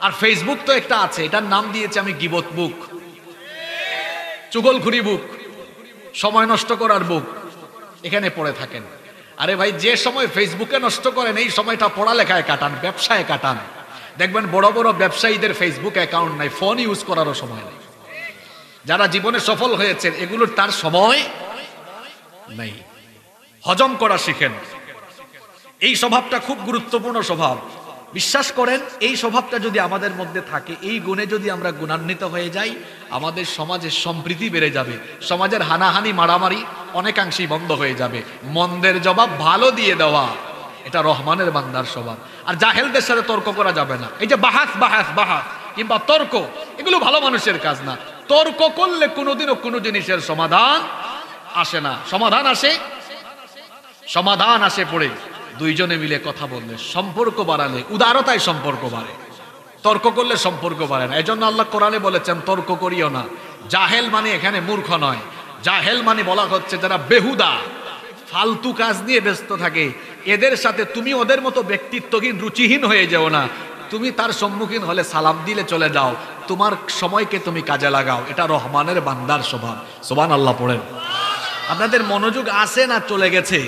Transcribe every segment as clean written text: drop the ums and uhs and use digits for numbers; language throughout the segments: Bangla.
আর ফেসবুক তো একটা আছে, এটার নাম দিয়েছে আমি গিবত বুক, চুগলখুরি বুক, সময় নষ্ট করার বুক। এখানে পড়ে থাকেন। আরে ভাই, যে সময় ফেসবুকে নষ্ট করেন এই সময়টা পড়ালেখায় কাটান, ব্যবসায় কাটান। দেখবেন বড় বড় ব্যবসায়ীদের ফেসবুক অ্যাকাউন্ট নাই, ফোন ইউজ করারও সময় নেই। যারা জীবনে সফল হয়েছেন এগুলোর তার সময় নেই। হজম করা শিখেন। এই স্বভাবটা খুব গুরুত্বপূর্ণ স্বভাব। বিশ্বাস করেন, এই স্বভাবটা যদি আমাদের মধ্যে থাকে, এই গুণে যদি আমরা গুণান্বিত হয়ে যাই, আমাদের সমাজের সম্প্রীতি বেড়ে যাবে, সমাজের হানাহানি মারামারি অনেকাংশেই বন্ধ হয়ে যাবে। মন্দের জবাব ভালো দিয়ে দেওয়া, এটা রহমানের বান্দার স্বভাব। আর জাহেলদের সাথে তর্ক করা যাবে না। এই যে বাহাস বাহাস বাহাস কিংবা তর্ক, এগুলো ভালো মানুষের কাজ না। তর্ক করলে কোনোদিনও কোনো জিনিসের সমাধান আসে না। সমাধান আসে পড়ে দুইজনে মিলে কথা বললে, সম্পর্ক বাড়ালে, উদারতায় সম্পর্ক বাড়ে। তর্ক করলে সম্পর্ক বাড়ে না। এজন্য আল্লাহ কোরআনে বলেছেন তর্ক করিও না। জাহেল মানে এখানে মূর্খ নয়, জাহেল মানে বলা হচ্ছে যারা বেহুদা ফালতু কাজ নিয়ে ব্যস্ত থাকে, এদের সাথে তুমি ওদের মতো ব্যক্তিত্বহীন রুচিহীন হয়ে যাও না। তুমি তার সম্মুখীন হলে সালাম দিলে চলে যাও, তোমার সময়কে তুমি কাজে লাগাও। এটা রহমানের বান্দার স্বভাব। সুবহানাল্লাহ পড়েন। আপনাদের মনোযোগ আছে না চলে গেছে?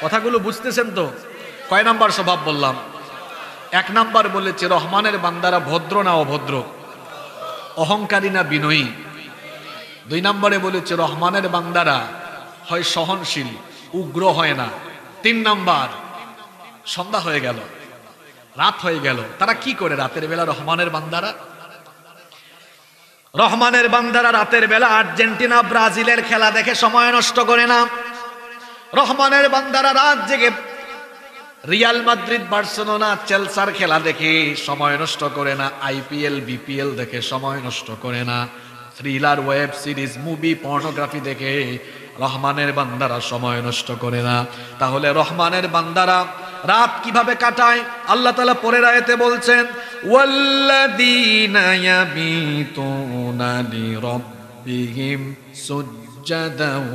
কথাগুলো বুঝতেছেন তো? কয় নাম্বার স্বভাব বললাম? 1 নাম্বার বলেছে রহমানের বান্দারা ভদ্র না অভদ্র, অহংকারী না বিনয়ী। 2 নম্বরে বলেছে রহমানের বান্দারা হয় সহনশীল, উগ্র হয় না। 3 নাম্বার, সন্ধ্যা হয়ে গেল, রাত হয়ে গেল, তারা কি করে রাতের বেলা? রহমানের বান্দারা রাতের বেলা আর্জেন্টিনা ব্রাজিলের খেলা দেখে সময় নষ্ট করে না। রহমানের বান্দারা রাত জেগে রিয়াল মাদ্রিদ, বার্সেলোনা, চেলসার খেলা দেখে সময় নষ্ট করে না। IPL, BPL দেখে সময় নষ্ট করে না। Thriller, web series, movie, pornography দেখে রহমানের বান্দারা সময় নষ্ট করে না। তাহলে রহমানের বান্দারা রাত কিভাবে কাটায়? আল্লাহ তাআলা পরের আয়াতে বলছেন ওয়াল্লাযীনা ইয়াবিতুনা লিরাব্বিহিম সুজ্জাদান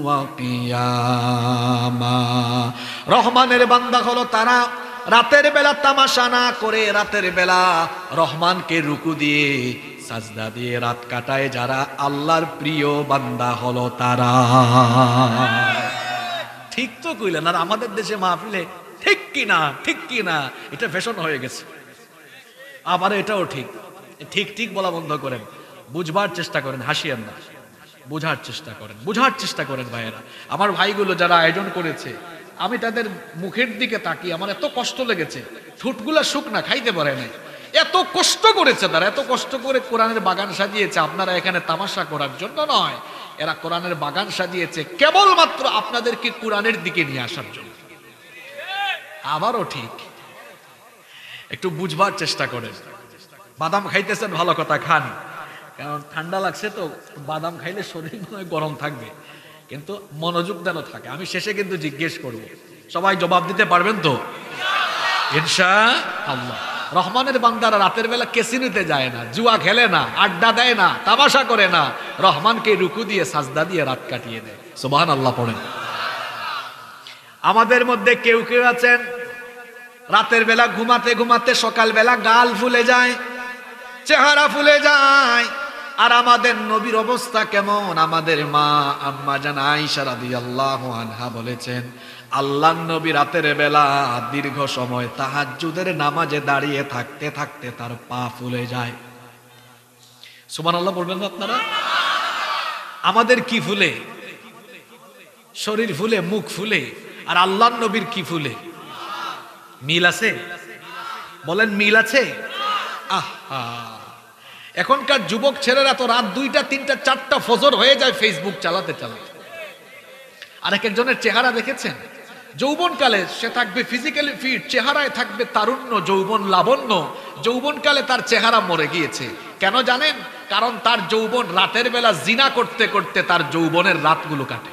ওয়া কিয়ামা। রহমানের বান্দা হলো তারা রাতের বেলা তামাশা না করে, রাতের বেলা রহমানকে রুকু দিয়ে সাজদা দিয়ে রাত কাটায়। যারা আল্লাহর প্রিয় বান্দা হলো তারা। ঠিক তো কইলেন? আর আমাদের দেশে মাহফিলে ঠিক কিনা এটা ফ্যাশন হয়ে গেছে। আবার এটাও ঠিক ঠিক বলা বন্ধ করেন, বুঝবার চেষ্টা করেন, হাসিয়েন না, বোঝার চেষ্টা করেন ভাইয়েরা। আমার ভাইগুলো যারা আয়োজন করেছে, আমি তাদের মুখের দিকে তাকিয়ে আমার এত কষ্ট লেগেছে। ঠোঁটগুলা শুকনা, খাইতে পারে নাই। এত কষ্ট করেছে তারা, এত কষ্ট করে কোরআনের বাগান সাজিয়েছে। আপনারা এখানে তামাশা করার জন্য নয়, এরা কোরআনের বাগান সাজিয়েছে কেবলমাত্র আপনাদেরকে কোরআনের দিকে নিয়ে আসার জন্য। আবারও ঠিক, একটু বুঝবার চেষ্টা করেন। বাদাম খাইতেছেন, ভালো কথা, খান, কারণ ঠান্ডা লাগছে তো। বাদাম খাইলে শরীর মনে হয় গরম থাকবে, কিন্তু মনোযোগ যেন থাকে। আমি শেষে কিন্তু জিজ্ঞেস করব, সবাই জবাব দিতে পারবেন তো? ইনশাআল্লাহ। রহমানের বান্দারা রাতের বেলা ক্যাসিনোতে যায় না, জুয়া খেলে না, আড্ডা দেয় না, তামাশা করে না। রহমানকে রুকু দিয়ে সাজদা দিয়ে রাত কাটিয়ে দেয়। সুবহানাল্লাহ পড়েন। আমাদের মধ্যে কেউ আছেন রাতের বেলা ঘুমাতে ঘুমাতে সকালবেলা গাল ফুলে যায়, চেহারা ফুলে যায়। আর আমাদের নবীর অবস্থা কেমন? আমাদের মা আম্মা জান আয়েশা রাদিয়াল্লাহু আনহা বলেছেন, আল্লাহর নবী রাতের বেলা দীর্ঘ সময় তাহাজ্জুদের নামাজে দাঁড়িয়ে থাকতে থাকতে তার পা ফুলে যায়। সুবহানাল্লাহ বলবেন না আপনারা? আমাদের কি ফুলে? শরীর ফুলে, মুখ ফুলে। আর আল্লাহর নবীর কি ফুলে? মিল আছে? বলেন মিল আছে? আহা, এখনকার যুবক ছেলেরা তো রাত 2টা 3টা 4টা ফজর হয়ে যায় ফেসবুক চালাতে চালাতে। আর একজনের চেহারা দেখেছেন? যৌবনকালে সে থাকবে ফিজিক্যালি ফিট, চেহারায় থাকবে তারুণ্য, যৌবন, লাবণ্য। যৌবনকালে তার চেহারা মরে গিয়েছে। কেন জানেন? কারণ তার যৌবন রাতের বেলা জিনা করতে করতে তার যৌবনের রাতগুলো কাটে।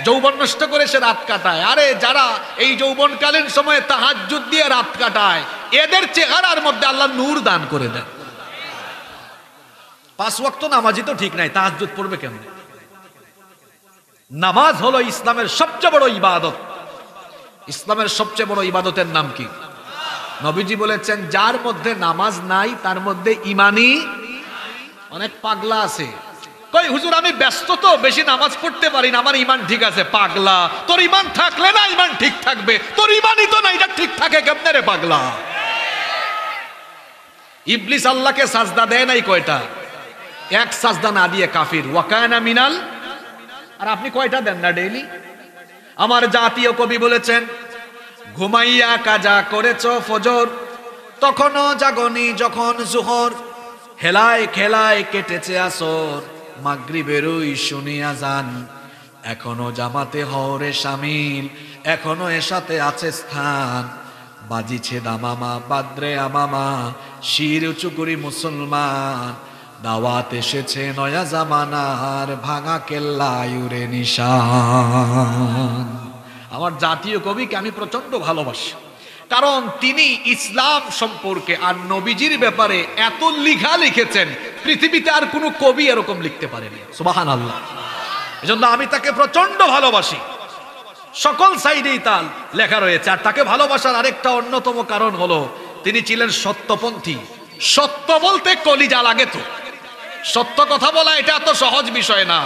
যৌবন নষ্ট করে সে রাত কাটায়। আরে যারা এই যৌবনকালীন সময়ে তাহাজ্জুদ দিয়ে রাত কাটায়, এদের চেহারার মধ্যে আল্লাহ নূর দান করে দেন। 5 ওয়াক্ত নামাজি তো ঠিক নাই, তাহাজ্জুদ পড়বে কেমনে? নামাজ হলো ইসলামের সবচেয়ে বড় ইবাদত। ইসলামের সবচেয়ে বড় ইবাদতের নাম কি? নবীজি বলেছেন যার মধ্যে নামাজ নাই তার মধ্যে ইমানই। অনেক পাগলা আছে, কই হুজুর আমি ব্যস্ত তো বেশি নামাজ পড়তে পারি না, আমার ইমান ঠিক আছে। পাগলা, তোর ইমান থাকলে না ইমান ঠিক থাকবে, তোর ইমানই তো না, এটা ঠিক থাকে কেমনে রে পাগলা? ইবলিস আল্লাহকে সাজদা দেয় নাই কয়টা? এক সাজদা না দিয়ে কাফির, ওয়াকানা মিনাল। আর আপনি কয়টা দেন না ডেইলি? আমার জাতীয় কবি বলেছেন, ঘুমাইয়া কাজা করেছ ফজর, তখনও জাগনি যখন জোহর, হেলায় খেলায় কেটেছে আসর, মাগরিবেরই শুনিয়া যান, এখনো জামাতে হরে শামিল, এখনো এসাতে আছে স্থান, বাজিছে দামামা বাদ্রে আমামা, শির উঁচু করি মুসলমান, দাওয়াত এসেছে নয়া জামানার, ভাঙা কেল্লায় উড়ে নিশান। আমার জাতীয় কবিকে আমি প্রচন্ড ভালোবাসি, কারণ তিনি ইসলাম সম্পর্কে আর নবীজির ব্যাপারে এত লিখা লিখেছেন, পৃথিবীতে আর কোনো কবি এরকম লিখতে পারেনি। সুবহানাল্লাহ। এজন্য আমি তাকে প্রচন্ড ভালোবাসি, সকল সাইডেই তার লেখা রয়েছে। আর তাকে ভালোবাসার আরেকটা অন্যতম কারণ হলো তিনি ছিলেন সত্যপন্থী। সত্য বলতে কলিজা লাগে তো, সত্য কথা বলা এটা এত সহজ বিষয় না।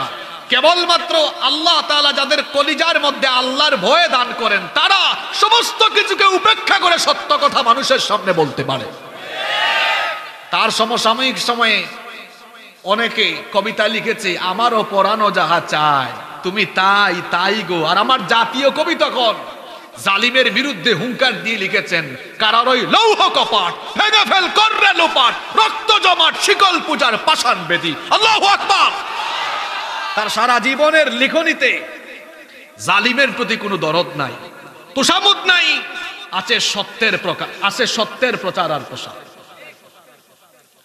কেবলমাত্র আল্লাহ তাআলা যাদের কলিজার মধ্যে আল্লাহর ভয় দান করেন, তারা সমস্ত কিছুকে উপেক্ষা করে সত্য কথা মানুষের সামনে বলতে পারে। তার সমসাময়িক সময়ে অনেকে কবিতা লিখেছে, আমারও পরানো যাহা চায় তুমি তাই তাই গো। আর আমার জাতীয় কবি তখন জালিমের বিরুদ্ধে হুঙ্কার দিয়ে লিখেছেন, কারারই লৌহ কপাট ভেঙে ফেল কররে লোপাট, রক্ত জমাট শিকল পূজার পাষাণ বেদী। আল্লাহু আকবার। তার সারা জীবনের লিখনিতে জালিমের প্রতি কোনো দরদ নাই, তোষামোদ নাই, আছে সত্যের প্রকাশ, আছে সত্যের প্রচার আর প্রসার।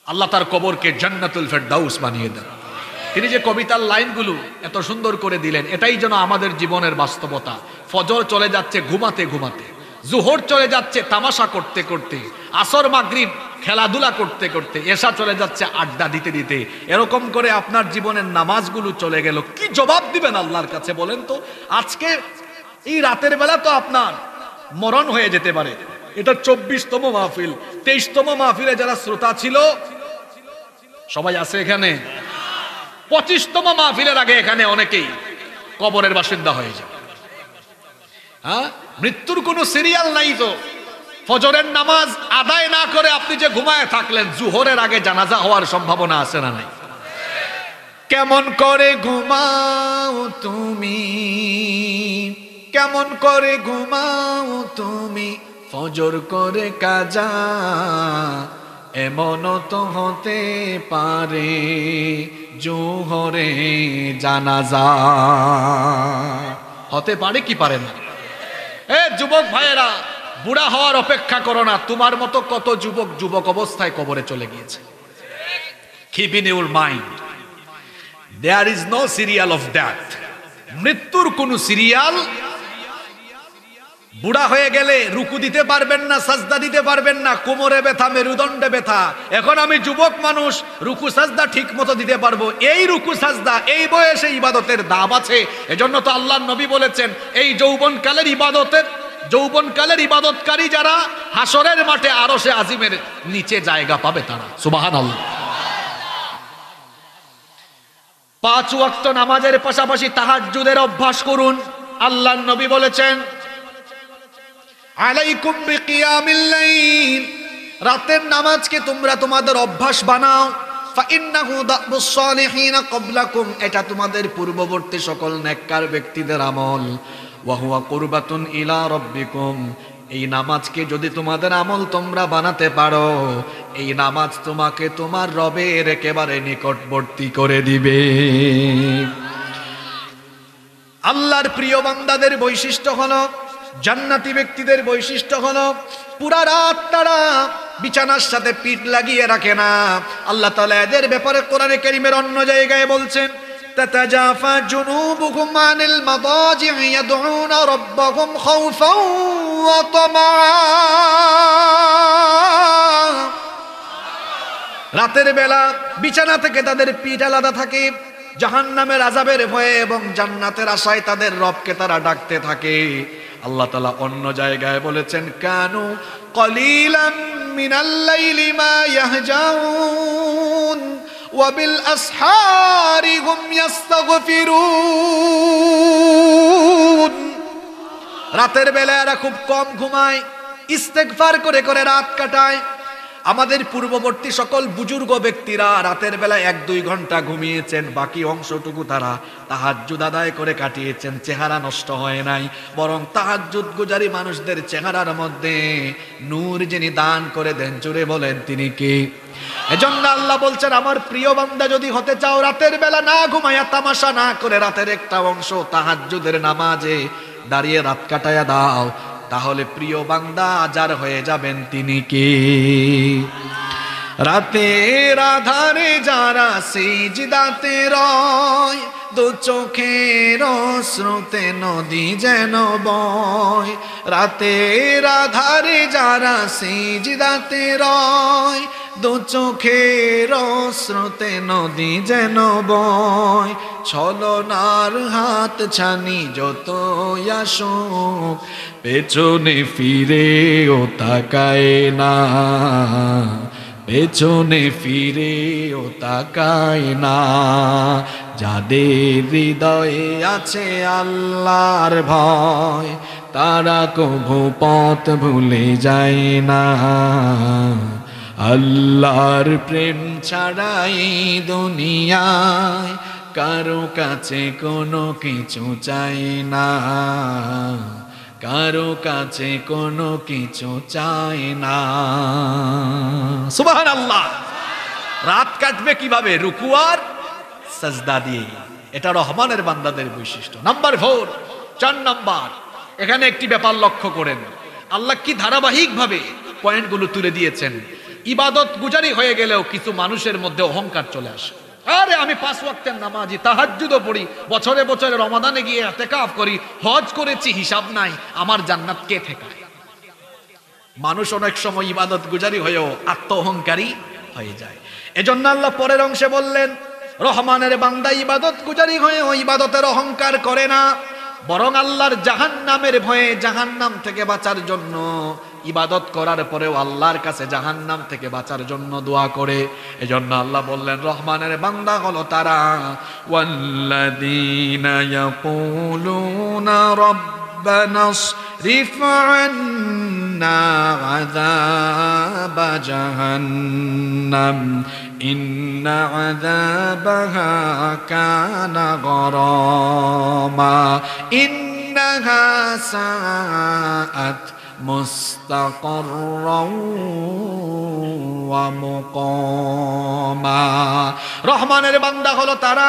আল্লাহ তার কবরকে জান্নাতুল ফেরদাউস বানিয়ে দেন। তিনি যে কবিতার লাইনগুলো এত সুন্দর করে দিলেন, এটাই যেন আমাদের জীবনের বাস্তবতা। ফজর চলে যাচ্ছে ঘুমাতে ঘুমাতে, জোহর চলে যাচ্ছে তামাশা করতে করতে, আসর মাগরিব খেলাধুলা করতে করতে, এশা চলে যাচ্ছে আড্ডা দিতে দিতে। এরকম করে আপনার জীবনের নামাজগুলো চলে গেল। কি জবাব দিবেন আল্লাহর কাছে বলেন তো? আজকে এই রাতের বেলা তো আপনার মরণ হয়ে যেতে পারে। এটা 24তম মাহফিল, 23তম মাহফিলে যারা শ্রোতা ছিল সবাই আছে এখানে। 25তম মাহফিলের আগে এখানে অনেকেই কবরের বাসিন্দা হয়ে যায়। হ্যাঁ, মৃত্যুর কোনো সিরিয়াল নাই তো। ফজরের নামাজ আদায় না করে আপনি যে ঘুমায় থাকলেন, জোহরের আগে জানাজা হওয়ার সম্ভাবনা আছে না নাই? কেমন করে ঘুমাও তুমি, কেমন করে ঘুমাও তুমি, ফজর করে কাজা, এমন তো হতে পারে জোহরে জানাজা। হতে পারে কি পারে না? যুবক ভাইয়েরা, বুড়া হওয়ার অপেক্ষা করো না। তোমার মতো কত যুবক যুবক অবস্থায় কবরে চলে গিয়েছে। Keep in your mind, there is no serial of death. মৃত্যুর কোন সিরিয়াল। বুড়া হয়ে গেলে রুকু দিতে পারবেন না, সাজদা দিতে পারবেন না, কোমরে ব্যথা, মেরুদণ্ডে ব্যথা। এখন আমি যুবক মানুষ, রুকু সাজদা ঠিক মতো দিতে পারবো। এই রুকু সাজদা এই বয়সে ইবাদতের দাম আছে। এজন্য তো আল্লাহর নবী বলেছেন, এই যৌবনকালের ইবাদতকারী যারা হাসরের মাঠে আরশে আজিমের নিচে জায়গা পাবে তারা। সুবহানাল্লাহ। 5 ওয়াক্ত নামাজের পাশাপাশি তাহাজ্জুদের অভ্যাস করুন। আল্লাহর নবী বলেছেন, আলাইকুম বিকিয়ামিল লাইল, রাতের নামাজকে তোমরা তোমাদের অভ্যাস বানাও। ফাইন্নাহু দাবুস সালিহিন ক্বাবলাকুম, এটা তোমাদের পূর্ববর্তী সকল নেককার ব্যক্তিদের আমল। ওয়া হুয়া কুরবাতুন ইলা রাব্বিকুম, এই নামাজকে যদি তোমাদের আমল তোমরা বানাতে পারো, এই নামাজ তোমাকে তোমার রবের একেবারে নিকটবর্তী করে দিবে। আল্লাহর প্রিয় বান্দাদের বৈশিষ্ট্য হলো, জান্নাতি ব্যক্তিদের বৈশিষ্ট্য হলো, পুরা রাত তারা বিছানার সাথে পিঠ লাগিয়ে রাখে না। আল্লাহ তাআলা এদের ব্যাপারে কোরআনে কারীমের অন্য জায়গায় বলছেন, তাতাজাফা জুনুবুহুম আনিল মাদাজি'i ইয়াদউনা রাব্বাহুম খাউফান ওয়া তামাআ। রাতের বেলা বিছানা থেকে তাদের পিঠ আলাদা থাকে, জাহান্নামের আযাবের ভয়ে এবং জান্নাতের আশায় তাদের রবকে তারা ডাকতে থাকে। আল্লাহ তাআলা অন্য জায়গায় বলেছেন কানু কলিলাম মিনাল লাইলি মা ইয়াহজাউন ওয়া বিল আসহারি হুম ইস্তাগফিরুন। রাতের বেলা এরা খুব কম ঘুমায়, ইস্তেগফার করে করে রাত কাটায়। আমাদের পূর্ববর্তী সকল বুজুর্গ ব্যক্তিরা রাতের বেলা 1-2 ঘন্টা ঘুমিয়েছেন, বাকি অংশটুকু তারা তাহাজ্জুদ আদায় করে কাটিয়েছেন। চেহারা নষ্ট হয় নাই, বরং তাহাজ্জুদ গুজারি মানুষদের চেহারার মধ্যে নূর যিনি দান করে দেন, জোরে বলেন তিনি কে? এজন্য আল্লাহ বলছেন আমার প্রিয় বান্দা যদি হতে চাও, রাতের বেলা না ঘুমায়া তামাশা না করে রাতের একটা অংশ তাহাজ্জুদের নামাজে দাঁড়িয়ে রাত কাটায়া দাও, তাহলে প্রিয় বান্দা যার হয়ে যাবেন তিনি কে? রাতের আধারে যারা সিজদাতে রয়, দু চোখের শ্রুতে নদী যেন বয়। রাতের আধারে যারা সিজদাতে রয়, দু চোখের শ্রুতে নদী যেন বয়। ছলনার হাত ছানি যত আসুক, পেছনে ফিরেও তাকায় না, পেছনে ফিরেও তাকায় না। যাদের হৃদয়ে আছে আল্লাহর ভয়, তারা কভু পথ ভুলে যায় না। আল্লাহর প্রেম ছাড়াই দুনিয়ায় কারো কাছে কোনো কিছু চাই না, কারো কাছে কোনো কিছু চাই না। সুবহানাল্লাহ। রাত কাটবে কিভাবে? রুকু আর সাজদা দিয়ে। এটা রহমানের বান্দাদের বৈশিষ্ট্য। নাম্বার 4 নাম্বার, এখানে একটি ব্যাপার লক্ষ্য করেন, আল্লাহ কি ধারাবাহিকভাবে পয়েন্টগুলো তুলে দিয়েছেন। ইবাদত গুজারি হয়ে গেলেও কিছু মানুষের মধ্যে অহংকার চলে আসে। আরে আমি 5 ওয়াক্তের নামাজি, তাহাজ্জুদও পড়ি, বছরে বছরে রমাদানে গিয়ে ইতিকাফ করি, হজ করেছি, হিসাব নাই, আমার জান্নাত কে ঠেকায়? মানুষ অনেক সময় ইবাদত গুজারি হয়েও আত্ম অহংকারী হয়ে যায়। এজন্য আল্লাহ পরের অংশে বললেন রহমানের বান্দা ইবাদত গুজারি হয়েও ইবাদতের অহংকার করে না, বরং আল্লাহর জাহান্নামের ভয়ে, জাহান্নাম থেকে বাঁচার জন্য ইবাদত করার পরেও আল্লাহর কাছে জাহান্নাম থেকে বাঁচার জন্য দোয়া করে। এজন্য আল্লাহ বললেন রহমানের বান্দা হলো তারা ওয়াল্লাযীনা ইয়াকুলুনা রাব্বানা ইসরিফ আন্না আযাবা জাহান্নাম ইন্না আযাবাহা কানা গরামা ইন্নাহা সাআত মুস্তাকররাও ওয়া মুকামা। রহমানের বান্দা হলো তারা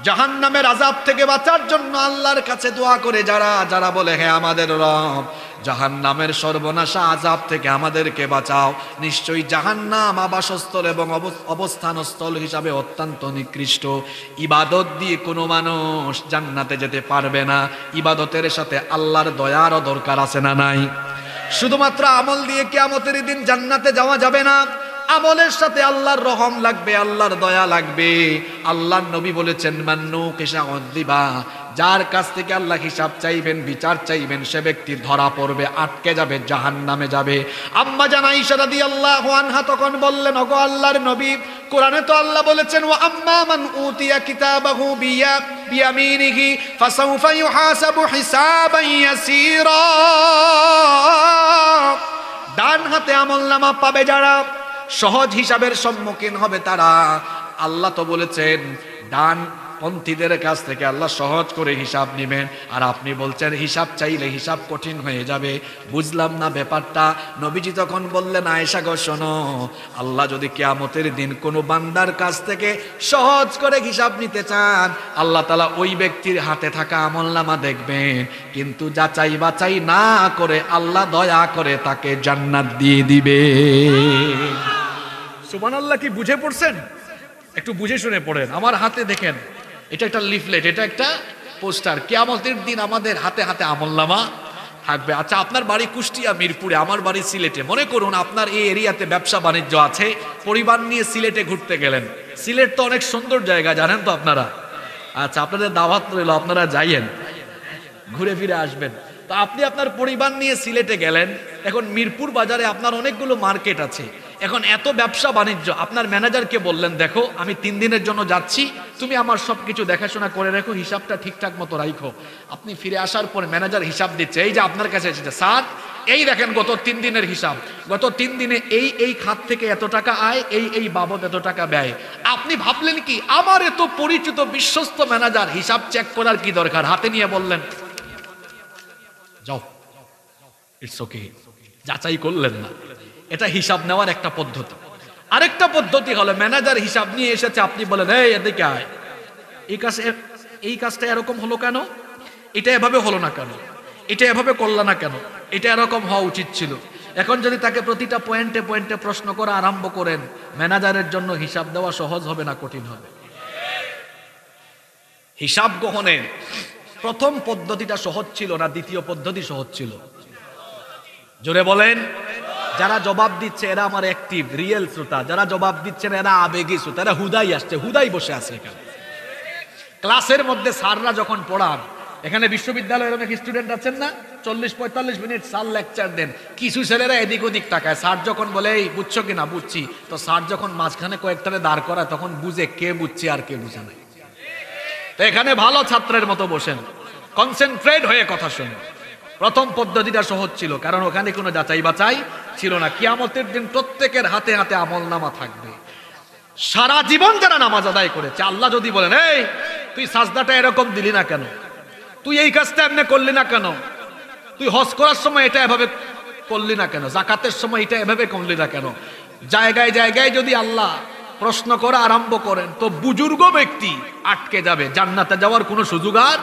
জাহান্নামের আযাব থেকে বাঁচার জন্য আল্লাহর কাছে দোয়া করে যারা যারা বলে হে আমাদের রব, জাহান্নামের সর্বনাশা আযাব থেকে আমাদেরকে বাঁচাও। নিশ্চয়ই জাহান্নাম আবাসস্থল এবং অবস্থানস্থল হিসাবে অত্যন্ত নিকৃষ্ট। ইবাদত দিয়ে কোনো মানুষ জান্নাতে যেতে পারবে না। ইবাদতের সাথে আল্লাহর দয়ারও দরকার আছে না নাই? শুধুমাত্র আমল দিয়ে কিয়ামতের দিন জান্নাতে যাওয়া যাবে না, আমলের সাথে আল্লাহর রহম লাগবে, আল্লাহর দয়া লাগবে। আল্লাহর নবী বলেছেন মান্নু কিসা উযিবা, যার কাছ থেকে আল্লাহ হিসাব চাইবেন, বিচার চাইবেন, সে ব্যক্তি ধরা পড়বে, আটকে যাবে, জাহান্নামে যাবে। আম্মা জান আয়েশা রাদিয়াল্লাহু আনহা তখন বললেন ওগো আল্লাহর নবী, কোরআনে তো আল্লাহ বলেছেন ওয়া আম্মা মান উতিয়া কিতাবাহু বিয়ামিনিহি ফাসাউফা ইউহাসাবু হিসাবান ইয়াসীরা। ডান হাতে আমলনামা পাবে যারা, সহজ হিসাবের সম্মুখীন হবে তারা। আল্লাহ তো বলেছেন ডান পন্থীদের কাছ থেকে আল্লাহ সহজ করে হিসাব নেবেন, আর আপনি বলছেন হিসাব চাইলে হিসাব কঠিন হয়ে যাবে। বুঝলাম না ব্যাপারটা। নবীজি তখন বললেন আয়েশা গো শোনো, আল্লাহ যদি কিয়ামতের দিন কোনো বান্দার কাছ থেকে সহজ করে হিসাব নিতে চান, আল্লাহ তাআলা ওই ব্যক্তির হাতে থাকা আমলনামা দেখবেন, কিন্তু যাচাই বাছাই না করে আল্লাহ দয়া করে তাকে জান্নাত দিয়ে দিবে। সুবহানাল্লাহ। কি বুঝে পড়ছেন? একটু বুঝে শুনে পড়েন। আমার হাতে দেখেন, এটা একটা লিফলেট, এটা একটা পোস্টার। কিয়ামতের দিন আমাদের হাতে হাতে আমলনামা থাকবে। আচ্ছা, আপনার বাড়ি কুষ্টিয়া মিরপুরে, আমার বাড়ি সিলেটে। মনে করুন আপনার এই এরিয়াতে ব্যবসা বাণিজ্য আছে, পরিবার নিয়ে সিলেটে ঘুরতে গেলেন। সিলেট তো অনেক সুন্দর জায়গা, জানেন তো আপনারা? আচ্ছা, আপনাদের দাওয়াত রইল, আপনারা যাইয়েন, ঘুরে ফিরে আসবেন। তো তো আপনি আপনার পরিবার নিয়ে সিলেটে গেলেন, এখন মিরপুর বাজারে আপনার অনেকগুলো মার্কেট আছে, এখন এত ব্যবসা বাণিজ্য, আপনার ম্যানেজারকে বললেন দেখো আমি 3 দিনের জন্য যাচ্ছি, তুমি আমার সব কিছু দেখাশোনা করে রাখো, হিসাবটা ঠিকঠাক মতো রাখো। আপনি ফিরে আসার পর ম্যানেজার হিসাব দিচ্ছে, এই যে আপনার কাছে এসেছে, স্যার এই দেখেন গত 3 দিনের হিসাব, গত 3 দিনে এই খাত থেকে এত টাকা আয়, এই বাবদ এত টাকা ব্যয়। আপনি ভাবলেন কি আমার এত পরিচিত বিশ্বস্ত ম্যানেজার, হিসাব চেক করার কি দরকার, হাতে নিয়ে বললেন যাও, ইটস ওকে, যাচাই করলেন না। এটা হিসাব নেওয়ার একটা পদ্ধতি। আরেকটা পদ্ধতি হলো ম্যানেজার হিসাব নিয়ে এসেছে, আপনি বলেন এই এদিকে আয়, এই কাজটা এরকম হলো কেন, এটা এভাবে হলো না কেন, এটা এভাবে করলা না কেন, এটা এরকম হওয়া উচিত ছিল। এখন যদি তাকে প্রতিটা পয়েন্টে পয়েন্টে প্রশ্ন করা আরম্ভ করেন, ম্যানেজারের জন্য হিসাব দেওয়া সহজ হবে না কঠিন হবে? হিসাব গ্রহণের প্রথম পদ্ধতিটা সহজ ছিল না দ্বিতীয় পদ্ধতি সহজ ছিল? জোরে বলেন। যারা জবাব দিচ্ছে এরা আমার অ্যাক্টিভ রিয়েল শ্রোতা, যারা জবাব দিচ্ছেন এরা আবেগী শ্রোতা, এরা হুদাই আসছে, হুদাই বসে আছে এখানে। ক্লাসের মধ্যে স্যাররা যখন পড়ান, এখানে বিশ্ববিদ্যালয়ের অনেক স্টুডেন্ট আছেন না, 40-45 মিনিট স্যার লেকচার দেন, কিছু ছেলেরা এদিক ওদিক তাকায়, স্যার যখন বলে এই বুঝছো কিনা, বুঝছি, তো স্যার যখন মাঝখানে কয়েকটারে দাঁড় করায় তখন বুঝে কে বুঝছে আর কে বুঝে নাই। তো এখানে ভালো ছাত্রের মতো বসেন, কনসেন্ট্রেট হয়ে কথা শুনুন। প্রথম পদ্ধতিটা সহজ ছিল, কারণ ওখানে কোনো যাচাই বাছাই ছিল না। কিয়ামতের দিন প্রত্যেকের হাতে হাতে আমলনামা থাকবে। সারা জীবন যারা নামাজ আদায় করেছে, আল্লাহ যদি বলেন এই তুই সাজদাটা এরকম দিলি না কেন, তুই এই কাজটা এমনি করলি না কেন, তুই হজ করার সময় এটা এভাবে করলি না কেন, জাকাতের সময় এটা এভাবে করলি না কেন, জায়গায় জায়গায় যদি আল্লাহ প্রশ্ন করা আরম্ভ করেন, তো বুজুর্গ ব্যক্তি আটকে যাবে, জান্নাতে যাওয়ার কোনো সুযোগ আর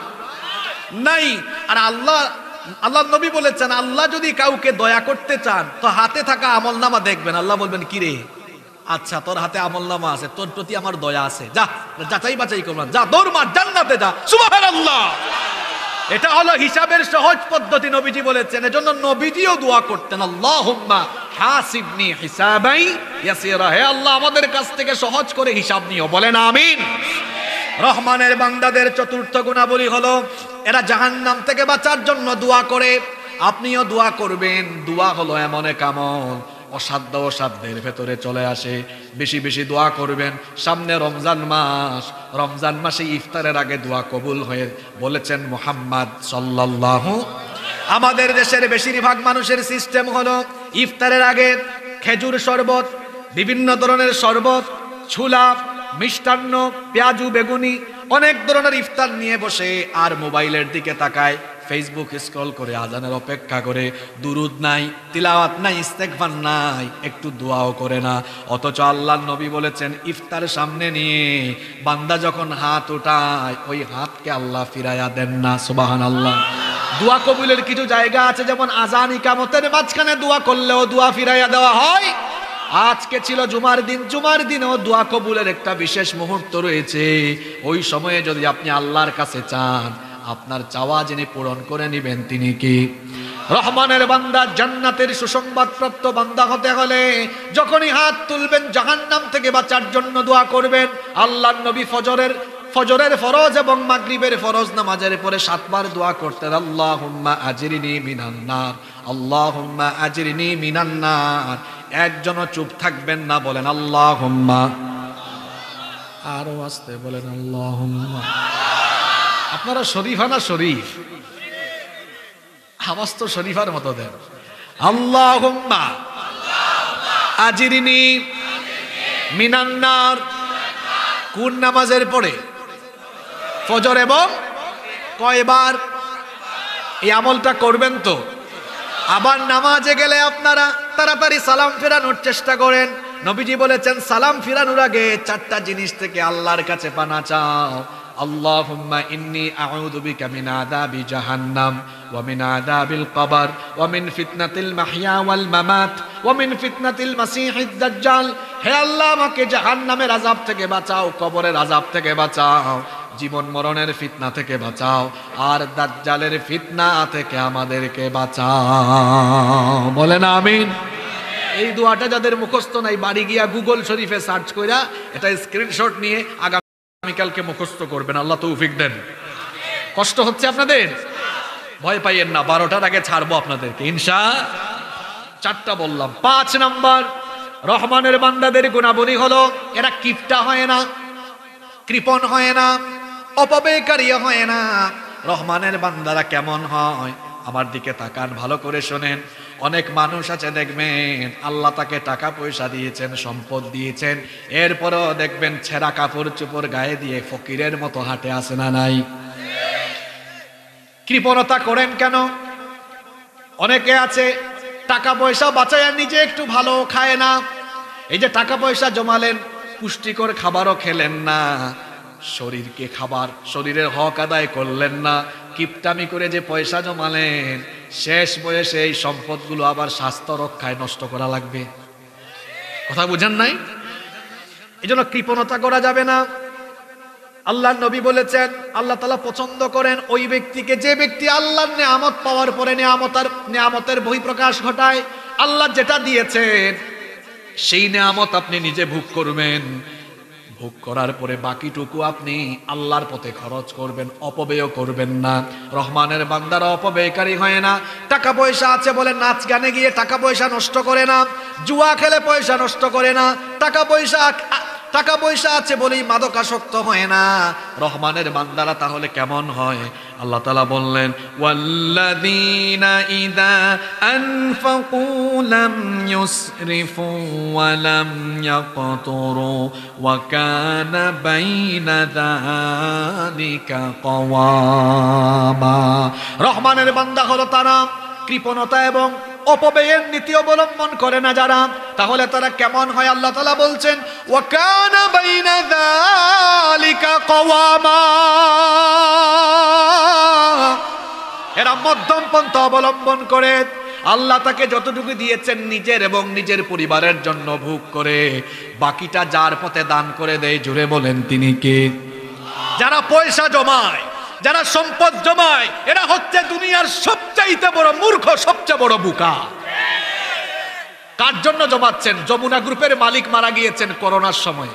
নাই। আর আল্লাহ নবী বলেছেন, আল্লাহ যদি কাউকে দয়া করতে চান তো হাতে থাকা আমলনামা দেখবেন, আল্লাহ বলবেন কি রে, আচ্ছা তোর হাতে আমলনামা আছে, তোর প্রতি আমার দয়া আছে, যা যাচাই বাছাই করবেন, যা দৌড় মার, জান্নাতে যা। সুবহানাল্লাহ। এটা হলো হিসাবের সহজ পদ্ধতি, নবীজি বলেছেন। এজন্য নবীজিও দোয়া করতেন, আল্লাহুম্মা হাসিবনি হিসাবাই ইয়াসিরা, হে আল্লাহ আমাদের কাছ থেকে সহজ করে হিসাব নিও, বলেন আমিন। রহমানের বান্দাদের চতুর্থ গুণাবলী হলো এরা জাহান্নাম থেকে বাঁচার জন্য দোয়া করে। আপনিও দোয়া করবেন। দোয়া হলো এমন এক আমল, অসাধ্য অসাধ্যের ভেতরে চলে আসে। বেশি বেশি দোয়া করবেন। সামনে রমজান মাস, রমজান মাসে ইফতারের আগে দোয়া কবুল হয়ে বলেছেন মুহাম্মদ সাল্লাল্লাহু। আমাদের দেশের বেশিরভাগ মানুষের সিস্টেম হলো ইফতারের আগে খেজুর শরবত, বিভিন্ন ধরনের শরবত, ছোলা, মিষ্টান্ন, পেঁয়াজু, বেগুনি, অনেক ধরনের ইফতার নিয়ে বসে আর মোবাইলের দিকে তাকায়, ফেসবুক স্ক্রল করে, আজানের অপেক্ষা করে। দুরুদ নাই, তিলাওয়াত নাই, ইস্তেগফার নাই, একটু দোয়াও করে না। অথচ আল্লাহর নবী বলেছেন, ইফতার সামনে নিয়ে বান্দা যখন হাত উঠায় ওই হাতকে আল্লাহ ফিরাইয়া দেন না। সুবহানাল্লাহ। দোয়া কবুলের কিছু জায়গা আছে, যেমন আজান ইকামতের মাঝখানে দোয়া করলেও দোয়া ফিরাইয়া দেওয়া হয়। আজকে ছিল জুমার দিন, জুমার দিনেও দোয়া কবুলের একটা বিশেষ মুহূর্ত রয়েছে। ওই সময়ে যদি আপনি আল্লাহর কাছে চান, আপনার চাওয়া যিনি পূরণ করে নেবেন তিনি কি? রহমানের বান্দা, জান্নাতের সুসংবাদ প্রাপ্ত বান্দা হতে হলে যখনই হাত তুলবেন জাহান্নাম থেকে বাঁচার জন্য দোয়া করবেন। আল্লাহর নবী ফজরের ফরজ এবং মাগরিবের ফরজ নামাজের পরে 7 বার দোয়া করতেন, আল্লাহুম্মা আজরিনি মিনান নার, আল্লাহুম্মা আজরিনি মিনান নার। একজনও চুপ থাকবেন না, বলেন আল্লাহুম্মা। আরো আস্তে বলেন আল্লাহুম্মা। আপনারা শরীফা না শরীফ? আওয়াজ তো শরীফার মতো দেন। আল্লাহুম্মা আজরিনি মিনান নার। কোন নামাজের পরে? ফজর এবং কয়বার? এই আমলটা করবেন তো? আবার নামাজে গেলে আপনারা তাড়াতাড়ি সালাম ফেরানোর চেষ্টা করেন। নবীজি বলেছেন, সালাম ফিরানোর আগে 4টা জিনিস থেকে আল্লাহর কাছে পানা চাও। আল্লাহুম্মা ইন্নী আউযু বিকা মিন আযাবি জাহান্নাম ওয়া মিন আযাবিল কবর ওয়া মিন ফিতনাতিল মাহইয়া ওয়াল মামাত ওয়া মিন ফিতনাতিল মাসিহিদ দাজ্জাল। হে আল্লাহ, আমাকে জাহান্নামের আযাব থেকে বাঁচাও, কবরের আযাব থেকে বাঁচাও, জীবন মরণের ফিতনা থেকে বাঁচাও, আর দাজ্জালের ফিতনা থেকে আমাদেরকে বাঁচাও। বলেন আমিন। এই দোয়াটা যাদের মুখস্থ নাই, বাড়ি গিয়া গুগল শরীফে সার্চ কইরা এটা স্ক্রিনশট নিয়ে আগামীকালকে মুখস্থ করবেন। আল্লাহ তৌফিক দেন। কষ্ট হচ্ছে আপনাদের? ভয় পাইয়েন না, 12টার আগে ছাড়বো আপনাদেরকে চারটা বললাম। 5 নাম্বার, রহমানের বান্দাদের গুণাবলী হলো এরা কিপটা হয় না, কৃপণ হয় না, অপব্যয়কারী হয় না। রহমানের বান্দারা কেমন হয়? আমার দিকে তাকান, ভালো করে শোনেন। অনেক মানুষ আছে দেখবেন আল্লাহ তাকে টাকা পয়সা দিয়েছেন, সম্পদ দিয়েছেন, এরপরও দেখবেন ছেঁড়া কাপড় চোপড় গায়ে দিয়ে ফকিরের মতো হাঁটে, আসে না নাই? কৃপণতা করেন কেন? অনেকে আছে টাকা পয়সা বাঁচায়া নিজে একটু ভালো খায় না। এই যে টাকা পয়সা জমালেন, পুষ্টিকর খাবারও খেলেন না, শরীরকে খাবার, শরীরের হক আদায় করলেন না, কিপটামি করে যে পয়সা জমালেন, শেষ বয়সে এই সম্পদগুলো আবার স্বাস্থ্য রক্ষায় নষ্ট করা লাগবে। কথা বুঝেন নাই? এই জন্য কৃপণতা করা যাবে না। আল্লাহর নবী বলেছেন আল্লাহ তাআলা পছন্দ করেন ওই ব্যক্তিকে, যে ব্যক্তি আল্লাহর নেয়ামত পাওয়ার পরে নেয়ামতের বহিঃপ্রকাশ ঘটায়। আল্লাহ যেটা দিয়েছেন সেই নেয়ামত আপনি নিজে ভোগ করবেন, ভোগ করার পরে বাকিটুকু আপনি আল্লাহর পথে খরচ করবেন, অপব্যয় করবেন না। রহমানের বান্দারা অপব্যয়কারী হয় না। টাকা পয়সা আছে বলে নাচ গানে গিয়ে টাকা পয়সা নষ্ট করে না, জুয়া খেলে পয়সা নষ্ট করে না, টাকা পয়সা আছে বলেই মাদকাসক্ত হয় না। রহমানের বান্দারা তাহলে কেমন হয়? আল্লাহ তাআলা বললেন, ওয়াল্লাযীনা ইযা আনফাকু লাম ইউসরিফু ওয়া লাম ইয়াকতুরু ওয়া কানা বাইনা যালিকা কওয়ামা। রহমানের বান্দা হলো তারা কৃপণতা এবং অপব্যয়ের নীতি অবলম্বন করে না যারা, তাহলে তারা কেমন হয়? আল্লাহ তাআলা বলছেন, ওয়া কানা বাইনা যালিকা কওয়ামা। এরা মধ্যম পন্থা অবলম্বন করে। আল্লাহ তাকে যতটুকু দিয়েছেন নিজের এবং নিজের পরিবারের জন্য ভোগ করে, বাকিটা যার পথে দান করে দেয়। জুড়ে বলেন তিনি কে? যারা পয়সা জমায়, যারা সম্পদ জমায়, এরা হচ্ছে দুনিয়ার সবচাইতে বড় মূর্খ, সবচেয়ে বড় বোকা। কার জন্য জমাচ্ছেন? যমুনা গ্রুপের মালিক মারা গিয়েছেন করোনার সময়,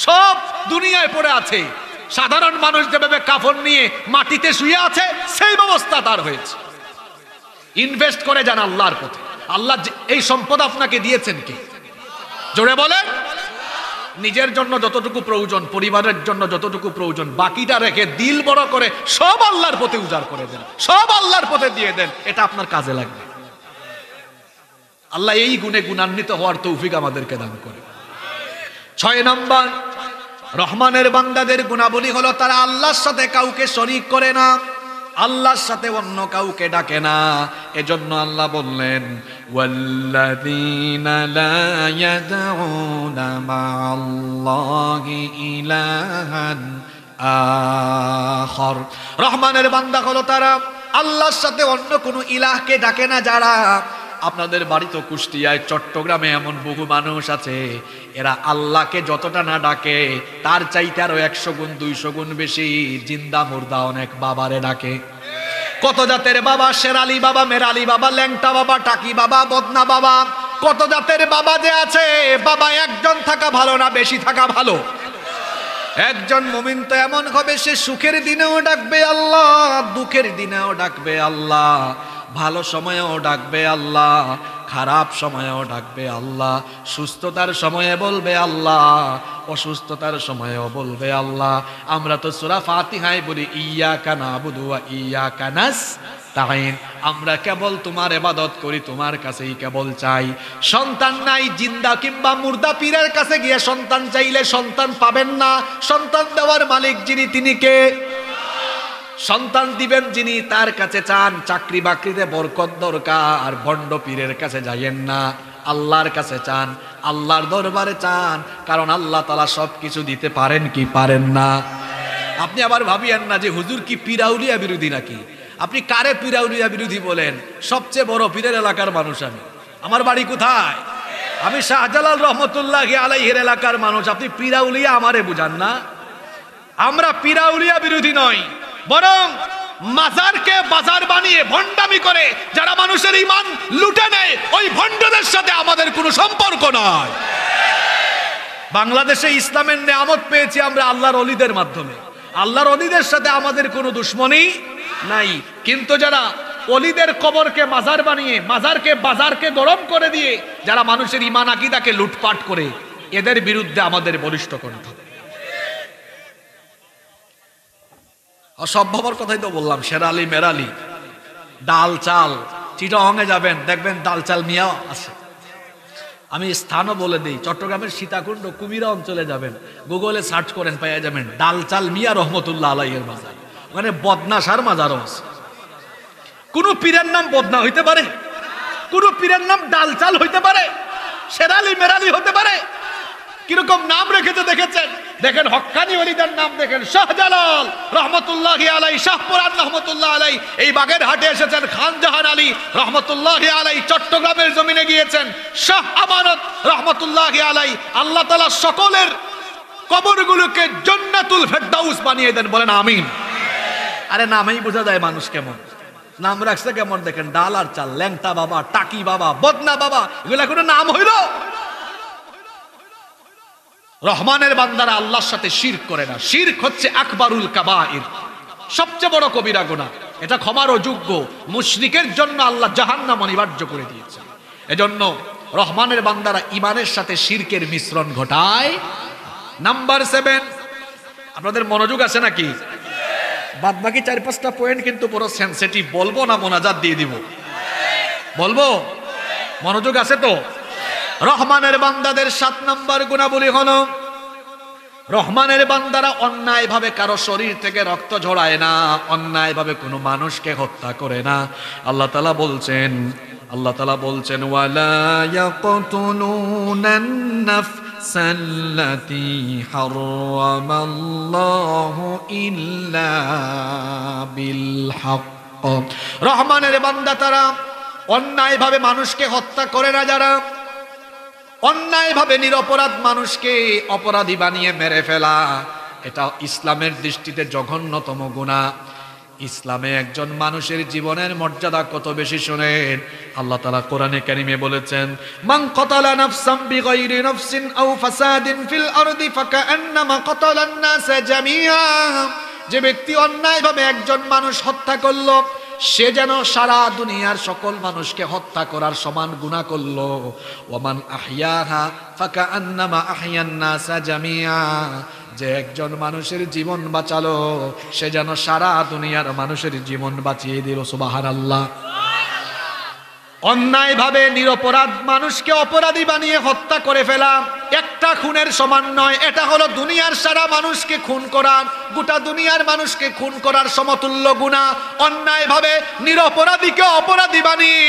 সব দুনিয়ায় পড়ে আছে। সাধারণ মানুষ যেভাবে কাফন নিয়ে মাটিতে শুয়ে আছে, সেই ব্যবস্থা তার হয়েছে। ইনভেস্ট করে যান আল্লাহর পথে। আল্লাহ এই সম্পদ আপনাকে দিয়েছেন কি? জোরে বলেন। নিজের জন্য যতটুকু প্রয়োজন, পরিবারের জন্য যতটুকু প্রয়োজন, বাকিটা রেখে দিল বড় করে সব আল্লাহর পথে উজাড় করে দেন, সব আল্লাহর পথে দিয়ে দেন। এটা আপনার কাজে লাগবে। আল্লাহ এই গুণে গুণান্বিত হওয়ার তৌফিক আমাদেরকে দান করে। 6 নাম্বার, রহমানের বান্দাদের গুণাবলী হলো তারা আল্লাহর সাথে কাউকে শরীক করে না, আল্লাহর সাথে অন্য কাউকে ডাকে না। এজন্য আল্লাহ বললেন, ওয়াল্লাযীনা লা ইয়াদউনা মা'আল্লাহি ইলাহান আখার। রহমানের বান্দা হলো তারা আল্লাহর সাথে অন্য কোনো ইলাহকে ডাকে না যারা। আপনাদের বাড়িতে কুষ্টিয়ায়, চট্টগ্রামে এমন বহু মানুষ আছে, এরা আল্লাহকে যতটা না ডাকে তার চাইতে আরো 100 গুণ 200 গুণ বেশি জিন্দা মুর্দা অনেক বাবারে ডাকে। কত জাতের বাবা, শেরালি বাবা, মেরালি বাবা, ল্যাংটা বাবা, টাকি বাবা, বদনা বাবা, কত জাতের বাবা যে আছে। বাবা একজন থাকা ভালো না, বেশি থাকা ভালো। একজন মুমিন তো এমন হবে, সে সুখের দিনেও ডাকবে আল্লাহ, দুঃখের দিনেও ডাকবে আল্লাহ, ভালো সময়েও ডাকবে আল্লাহ, খারাপ সময়েও ডাকবে আল্লাহ, সুস্থতার সময়ে বলবে আল্লাহ, অসুস্থতার সময়েও বলবে আল্লাহ। আমরা তো সূরা ফাতিহায় বলি, ইয়্যাকা না'বুদু ওয়া ইয়্যাকা নাস্তাঈন। আমরা কেবল তোমার ইবাদত করি, তোমার কাছেই কেবল চাই। সন্তান নাই, জিন্দা কিংবা মুর্দা পীরের কাছে গিয়ে সন্তান চাইলে সন্তান পাবেন না। সন্তান দেওয়ার মালিক যিনি, তিনি কে? সন্তান দিবেন যিনি, তার কাছে চান। চাকরি বাকরিতে বরকত দরকার, ভণ্ড পীরের কাছে যাইয়েন না, আল্লাহর কাছে চান, আল্লাহর দরবারে চান। কারণ আল্লাহ তাআলা সবকিছু দিতে পারেন কি পারেন না? আপনি আবার ভাবিয়েন না যে হুজুর কি পীরাউলিয়া বিরোধী নাকি। আপনি কারে পীরাউলিয়া বিরোধী বলেন? সবচেয়ে বড় পীরের এলাকার মানুষ আমি। আমার বাড়ি কোথায়? আমি শাহজালাল রহমতুল্লাহি আলাইহির এলাকার মানুষ। আপনি পীরাউলিয়া আমারে বুঝান না। আমরা পীরাউলিয়া বিরোধী নই, বরং মাজারকে বাজার বানিয়ে ভণ্ডামি করে যারা মানুষের ঈমান লুটে নেয়, ওই ভণ্ডদের সাথে আমাদের কোনো সম্পর্ক নয়। বাংলাদেশে ইসলামের নেয়ামত পেয়েছি আমরা আল্লাহর ওলিদের মাধ্যমে। আল্লাহর ওলিদের সাথে আমাদের কোনো দুশ্মনী নাই। কিন্তু যারা অলিদের কবরকে মাজার বানিয়ে, মাজারকে বাজারকে গরম করে দিয়ে যারা মানুষের ঈমান আকীদাকে লুটপাট করে, এদের বিরুদ্ধে আমাদের বলিষ্ঠ কণ্ঠ। অসভ্যর কথাই তো বললাম, শেরালি মেরালি, ডাল চাল। চিটাগংয়ে যাবেন, দেখবেন ডাল চাল মিয়া আছে। আমি স্থানও বলে দিই, চট্টগ্রামের সীতাকুণ্ড কুমিরা অঞ্চলে যাবেন, গুগলে সার্চ করেন, পাইয়া যাবেন ডাল চাল মিয়া রহমতুল্লাহ আলাইহির মাজার। মানে বদনাশার মাজারও আছে। কোন পীরের নাম বদনা হইতে পারে? কোন পীরের নাম ডাল চাল হইতে পারে? শেরালি মেরালি হতে পারে? কিরকম নাম রেখেছে দেখেছেন? দেখেন হক্কানি ওলিদের নাম দেখেন, শাহজালাল রহমতুল্লাহি আলাই, শাহপুরান রহমতুল্লাহ আলাই, এই বাগেরহাটে এসেছেন খানজাহান আলী রহমতুল্লাহি আলাই, চট্টগ্রামের জমিনে গিয়েছেন শাহ আমানত রহমতুল্লাহি আলাই। আল্লাহ তাআলা সকলের কবরগুলোকে জান্নাতুল ফেরদাউস বানিয়ে দেন, বলেন আমিন। আরে নামেই বোঝা যায় মানুষ কেমন। নাম রাখছে কেমন দেখেন, ডাল আর চাল, ল্যাংটা বাবা, টাকি বাবা, বদনা বাবা, এগুলা কোনো নাম হইল? রহমানের বান্দারা আল্লাহর সাথে শিরক করে না। শিরক হচ্ছে আকবারুল কাবাইর, সবচেয়ে বড় কবিরা গুনাহ। এটা ক্ষমার অযোগ্য। মুশরিকের জন্য আল্লাহ জাহান্নাম অনিবার্য করে দিয়েছেন। এজন্য রহমানের বান্দারা ইমানের সাথে শিরকের মিশ্রণ ঘটায়। নাম্বার 7, আপনাদের মনোযোগ আছে নাকি? বাদ বাকি 4-5টা পয়েন্ট কিন্তু পুরো সেনসিটিভ, বলবো না মোনাজাত দিয়ে দিব? বলবো? মনোযোগ আছে তো? রহমানের বান্দাদের 7 নম্বর গুণাবলী হলো, রহমানের বান্দারা অন্যায় ভাবে কারো শরীর থেকে রক্ত ঝরায় না, অন্যায় ভাবে কোনো মানুষকে হত্যা করে না। আল্লাহ তাআলা বলছেন ওয়ালা ইয়াকতুলুনান নাফসাল্লাতী হারামাল্লাহু ইল্লা বিল হক। রহমানের বান্দা তারা অন্যায় ভাবে মানুষকে হত্যা করে না, যারা অন্যায়ভাবে নিরপরাধ মানুষকে অপরাধী বানিয়ে মেরে ফেলা, এটা ইসলামের দৃষ্টিতে জঘন্যতম গুনাহ। ইসলামে একজন মানুষের জীবনের মর্যাদা কত বেশি শুনেন। আল্লাহ তাআলা কোরআনে কারীমে বলেছেন, মান কাতালা নাফসান বিগাইরি নাফসিন আও ফাসাদিন ফিল আরদি ফাকান্নামা কাতালান নাসা জামিআ। যে ব্যক্তি অন্যায়ভাবে একজন মানুষ হত্যা করলো, সে যেন সারা দুনিয়ার সকল মানুষকে হত্যা করার সমান গুনাহ করলো। ওয়ামান আহইয়াহা ফাকান্নামা আহইয়ান নাসা জামিআ। যে একজন মানুষের জীবন বাঁচালো, সে যেন সারা দুনিয়ার মানুষের জীবন বাঁচিয়ে দিল। সুবহানাল্লাহ। অন্যায়ভাবে নিরপরাধ মানুষকে অপরাধী বানিয়ে হত্যা করে ফেলা একটা খুনের সমান নয়। এটা হলো দুনিয়ার সারা মানুষকে খুন করা, গোটা দুনিয়ার মানুষকে খুন করার সমতুল্য গুনাহ। অন্যায়ভাবে নিরপরাধীকে অপরাধী বানিয়ে,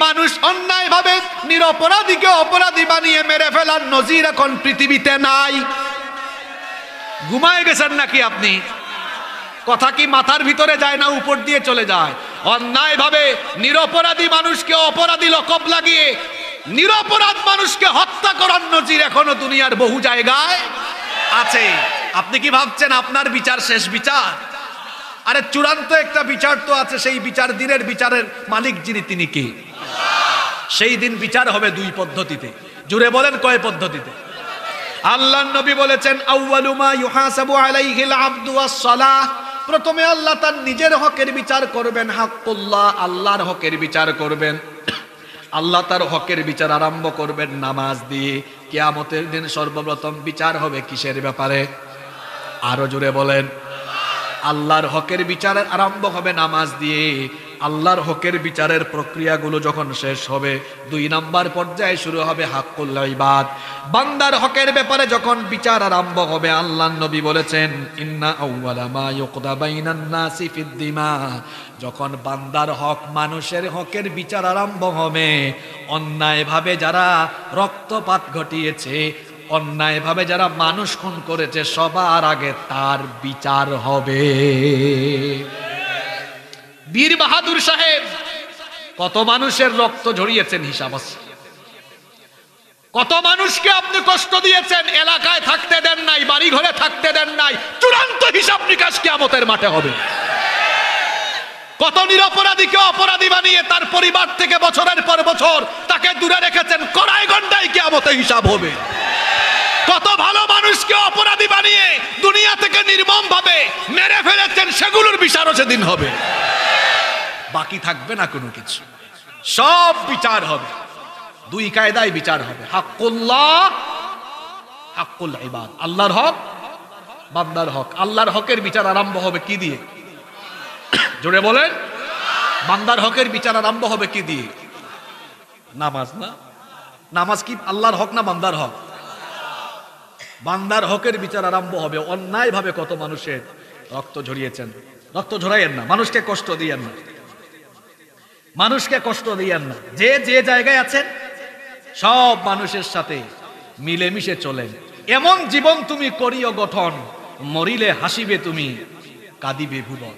মানুষ অন্যায়ভাবে নিরপরাধীকে অপরাধী বানিয়ে মেরে ফেলার নজির এখন পৃথিবীতে নাই। ঘুমায় গেছেন নাকি আপনি? কথা কি মাথার ভিতরে যায় না উপর দিয়ে চলে যায়? অন্যায়ভাবে নিরপরাধী মানুষকে অপরাধী লকব লাগিয়ে নিরপরাধ মানুষকে হত্যা করার নজির এখনো দুনিয়ার বহু জায়গায় আছে। আপনি কি ভাবছেন আপনার বিচার শেষ বিচার? আরে চূড়ান্ত একটা বিচার তো আছে। সেই বিচার, দিনের বিচারের মালিক যিনি, তিনি কি? সেই দিন বিচার হবে 2 পদ্ধতিতে। জুড়ে বলেন, কয় পদ্ধতিতে? আল্লাহর নবী বলেছেন, আউয়ালু মা ইউহাসাবু আলাইহিল আবদু ওয়াস-সালাহ। প্রথমে আল্লাহ তার নিজের হকের বিচার করবেন, হাক্কুল্লাহ, আল্লাহর হকের বিচার করবেন। আল্লাহ তার হকের বিচার আরম্ভ করবেন নামাজ দিয়ে। কিয়ামতের দিন সর্বপ্রথম বিচার হবে কিসের ব্যাপারে? আরো জোরে বলেন। আল্লাহর হকের বিচারের আরম্ভ হবে নামাজ দিয়ে। আল্লাহর হকের বিচারের প্রক্রিয়াগুলো যখন শেষ হবে, 2 নাম্বার পর্যায়ে শুরু হবে হাক্কুল ইবাদ। বান্দার হকের ব্যাপারে যখন বিচার আরম্ভ হবে, আল্লাহর নবী বলেছেন, ইন্না আউওয়ালা মা ইউকদা বাইনান নাসি ফিদ দিমা। যখন বান্দার হক, মানুষের হকের বিচার আরম্ভ হবে, অন্যায়ভাবে যারা রক্তপাত ঘটিয়েছে, অন্যায়ভাবে যারা মানুষ খুন করেছে, সবার আগে তার বিচার হবে। বীর বাহাদুর সাহেব কত মানুষের রক্ত ঝরিয়েছেন, হিসাব আছে। কত মানুষকে আপনি কষ্ট দিয়েছেন, এলাকায় থাকতে দেন নাই, বাড়ি ঘরে থাকতে দেন নাই। চূড়ান্ত হিসাব নিকাশ কিয়ামতের মাঠে হবে। কত নিরপরাধীকে অপরাধী বানিয়ে তার পরিবার থেকে বছরের পর বছর তাকে দূরে রেখেছেন, কড়াই গন্ডায় কিয়ামতে হিসাব হবে। কত ভালো মানুষ মানুষকে অপরাধী বানিয়ে দুনিয়া থেকে নির্মম ভাবে মেরে ফেলেছেন, সেগুলোর বিচারও সেদিন হবে। বাকি থাকবে না কোনো কিছু, সব বিচার হবে। দুই কায়দায় বিচার হবে, হাক্কুল্লাহ, হাক্কুল ইবাদ, আল্লাহর হক, বান্দার হক। আল্লাহর হকের বিচার আরম্ভ হবে কি দিয়ে? জোরে বলেন। বান্দার হকের বিচার আরম্ভ হবে কি দিয়ে? নামাজ। না, নামাজ কি আল্লাহর হক না বান্দার হক? বান্দার হকের বিচার আরম্ভ হবে। অন্যায় ভাবে কত মানুষের রক্ত ঝরিয়েছেন, রক্ত ঝরাইয়েন না, মানুষকে কষ্ট দিয়েন না, মানুষকে কষ্ট দিয়েন না। যে যে জায়গায় আছেন সব মানুষের সাথে মিলেমিশে চলেন। এমন জীবন তুমি করিও গঠন, মরিলে হাসিবে তুমি, কাঁদিবে ভুবন।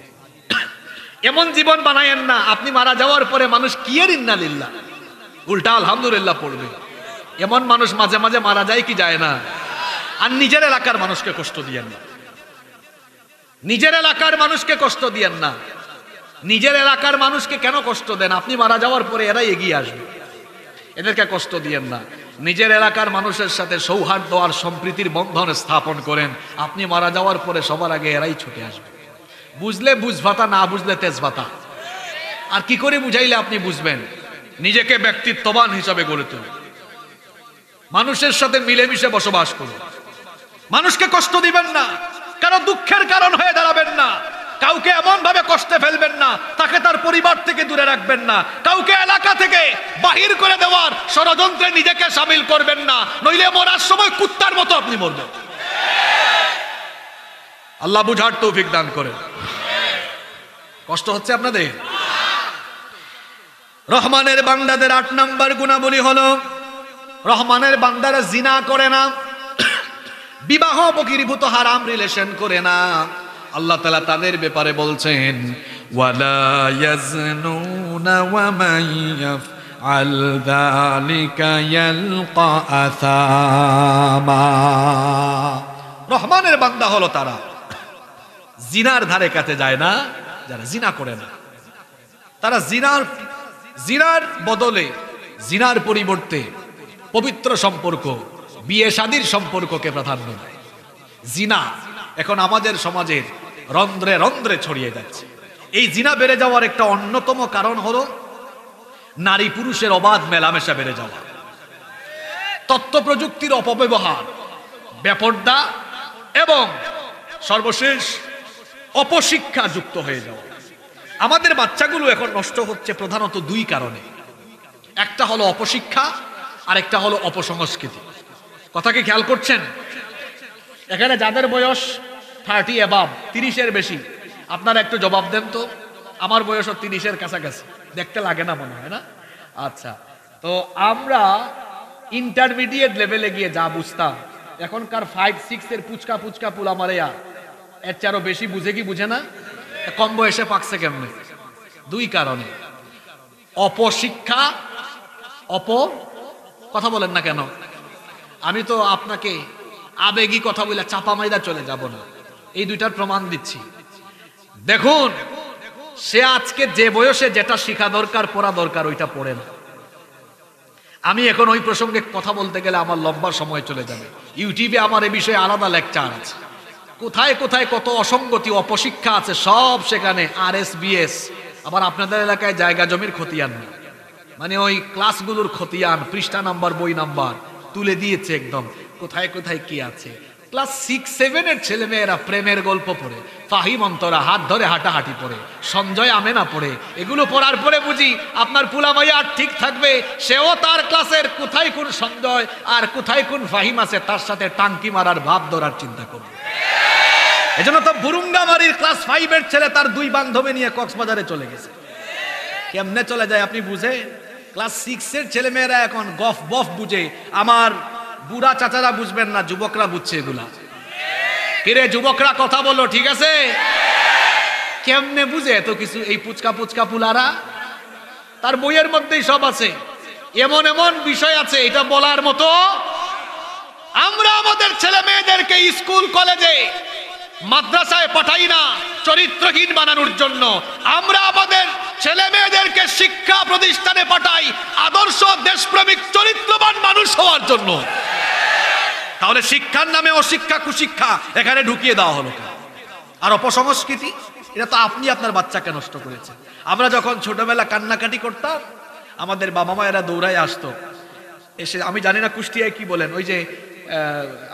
এমন জীবন বানায়েন না আপনি মারা যাওয়ার পরে মানুষ কি এর ইন্নালিল্লাহ, উল্টা আলহামদুলিল্লাহ পড়বে। এমন মানুষ মাঝে মাঝে মারা যায় কি যায় না। আর নিজের এলাকার মানুষকে কষ্ট দিয়েন না, নিজের এলাকার মানুষকে কষ্ট দিয়েন না। নিজের এলাকার মানুষকে কেন কষ্ট দেন? আপনি মারা যাওয়ার পরে এরাই এগিয়ে আসবে, এদেরকে কষ্ট দিয়েন না। নিজের এলাকার মানুষের সাথে সৌহার্দ্য আর সম্প্রীতির বন্ধন স্থাপন করেন। আপনি মারা যাওয়ার পরে সবার আগে এরাই ছুটে আসবে। বুঝলে বুঝভাতা, না বুঝলে তেজভাতা। আর কি করে বুঝাইলে আপনি বুঝবেন? নিজেকে ব্যক্তিত্ববান হিসাবে গড়ে তুলুন, মানুষের সাথে মিলেমিশে বসবাস করুন, মানুষকে কষ্ট দিবেন না, কারো দুঃখের কারণ হয়ে দাঁড়াবেন না, কাউকে এমন ভাবে কষ্টে ফেলবেন না তাকে তার পরিবার থেকে দূরে রাখবেন না, কাউকে এলাকা থেকে বাহির করে দেওয়ার ষড়যন্ত্রে নিজেকে সামিল করবেন না, নইলে মরার সময় কুত্তার মতো আপনি মরবেন। আল্লাহ বুঝার তৌফিক দান করেন। কষ্ট হচ্ছে আপনাদের? রহমানের বান্দাদের 8 নম্বর গুণাবলী হলো রহমানের বান্দারা জিনা করে না, বিবাহ বহির্ভূত হারাম রিলেশন করে না। আল্লাহ তাআলা তাদের ব্যাপারে বলছেন, ওয়ালা ইয়াজনুনা ওয়া মান ইয়াফআল যালিকা ইয়ালকা আসামা। রহমানের বান্দা হলো তারা জিনার ধারে কাছে যায় না, যারা জিনা করে না। তারা জিনার বদলে, জিনার পরিবর্তে পবিত্র সম্পর্ক, বিয়ে শাদীর সম্পর্ককে প্রাধান্য দেয়। জিনা এখন আমাদের সমাজের রন্ধ্রে রন্ধ্রে ছড়িয়ে যাচ্ছে। এই জিনা বেড়ে যাওয়ার একটা অন্যতম কারণ হলো নারী পুরুষের অবাধ মেলামেশা বেড়ে যাওয়া, তথ্য প্রযুক্তির অপব্যবহার, বেপরদা এবং সর্বশেষ অপশিক্ষা যুক্ত হয়ে যাওয়া। আমাদের বাচ্চাগুলো এখন নষ্ট হচ্ছে প্রধানত 2 কারণে। একটা হলো অপশিক্ষা, আর একটা হলো অপসংস্কৃতি। কথা কি খেয়াল করছেন? এখানে যাদের বয়স 30 অ্যাবাভ, 30-এর বেশি, আপনারা একটু জবাব দেন তো। আমার বয়সও 30-এর কাছাকাছি, দেখতে লাগে না মনে হয় না? আচ্ছা, তো আমরা ইন্টারমিডিয়েট লেভেলে গিয়ে যা বুঝতাম, এখনকার 5-6-এর পুচকা পুচকা পুলা মারেয়া এর চেয়ে আরো বেশি বুঝে কি বুঝে না? কম বয়সে পাকছে কেমনে? 2 কারণে। অপশিক্ষা, কথা বলেন না কেন? আমি তো আপনাকে আবেগী কথা বলে চাপা মাইরা চলে যাব না, এই 2টার প্রমাণ দিচ্ছি। দেখুন, সে আজকে যে বয়সে যেটা শিখা দরকার, পড়া দরকার, ওইটা পড়ে না। আমি এখন ওই প্রসঙ্গে কথা বলতে গেলে আমার লম্বা সময় চলে যাবে। ইউটিউবে আমার এই বিষয়ে আলাদা লেকচার আছে। কোথায় কোথায় কত অসঙ্গতি, অপশিক্ষা আছে, সব সেখানে RSBS। আবার আপনাদের এলাকায় জায়গা জমির খতিয়ান না, মানে ওই ক্লাসগুলোর খতিয়ান, পৃষ্ঠা নাম্বার, বই নাম্বার তুলে দিয়েছে একদম, কোথায় কোথায় কি আছে। ক্লাস 6-7-এর ছেলে মেয়েরা প্রেমের গল্প পড়ে, ফাহিম অন্তরা হাত ধরে হাঁটাহাঁটি পড়ে, সঞ্জয় আমেনা পড়ে। এগুলো পড়ার পরে বুঝি আপনার পুলা মাইয়া ঠিক থাকবে, সেও তার ক্লাসের কোথায় কোন সঞ্জয় আর কোথায় কোন ফাহিম আছে তার সাথে টাঙ্কি মারার ভাব ধরার চিন্তা করবে। এজন্য তো বুরুঙ্গামারির ক্লাস 5-এর ছেলে তার 2 বান্ধবী নিয়ে কক্সবাজারে চলে গেছে। কেমনে চলে যায় আপনি বুঝে? ক্লাস 6-এর ছেলে মেয়েরা এখন গফ বফ বুঝে, আমার বুড়া চাচারা বুঝবেন না, যুবকরা বুঝছে এগুলা। কিরে যুবকরা কথা বলো, ঠিক আছে? কেমনে বুঝে এত কিছু এই পুচকা পুচকা পুলারা? তার বইয়ের মধ্যেই সব আছে, এমন এমন বিষয় আছে এটা বলার মতো। আমরা আমাদের ছেলে মেয়েদেরকে স্কুল কলেজে মাদ্রাসায় পাঠাই না চরিত্রহীন বানানোর জন্য, আমরা আমাদের ছেলে মেয়েদেরকে শিক্ষা প্রতিষ্ঠানে পাঠাই আদর্শ দেশপ্রেমিক চরিত্রবান মানুষ হওয়ার জন্য। তাহলে শিক্ষার নামে অশিক্ষা কুশিক্ষা এখানে ঢুকিয়ে দেওয়া হলো। আর অপসংস্কৃতি, এটা তো আপনি আপনার বাচ্চাকে নষ্ট করেছেন। আমরা যখন ছোটবেলা কান্নাকাটি করতাম, আমাদের বাবা মায়েরা দৌড়ায় আসতো, এসে, আমি জানি না কুষ্টিয়ায় কি বলেন, ওই যে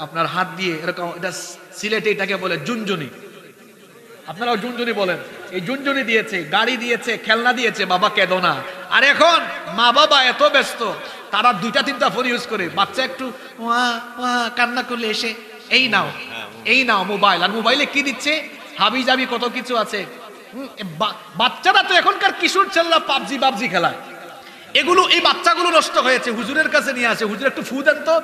আপনার হাত দিয়ে এরকম, এটা সিলেটে এটাকে বলে জুনজুনি, আপনারাও জুনজুনি বলেন। এই জুনজুনি দিয়েছে, গাড়ি দিয়েছে, খেলনা দিয়েছে, বাবা কেঁদো না। আর এখন মা বাবা এত ব্যস্ত, তারা 2-3টা ফোন ইউজ করে, বাচ্চা একটু কান্না করলে এসে এই নাও এই নাও মোবাইল। আর মোবাইলে কি দিচ্ছে, হাবি জাবি কত কিছু আছে। বাচ্চারা তো এখনকার কিশোর ছেলেরা পাবজি খেলায়। এগুলো, এই বাচ্চাগুলো নষ্ট হয়েছে, হুজুরের কাছে নিয়ে আসে, হুজুর একটু ফু দেন তো,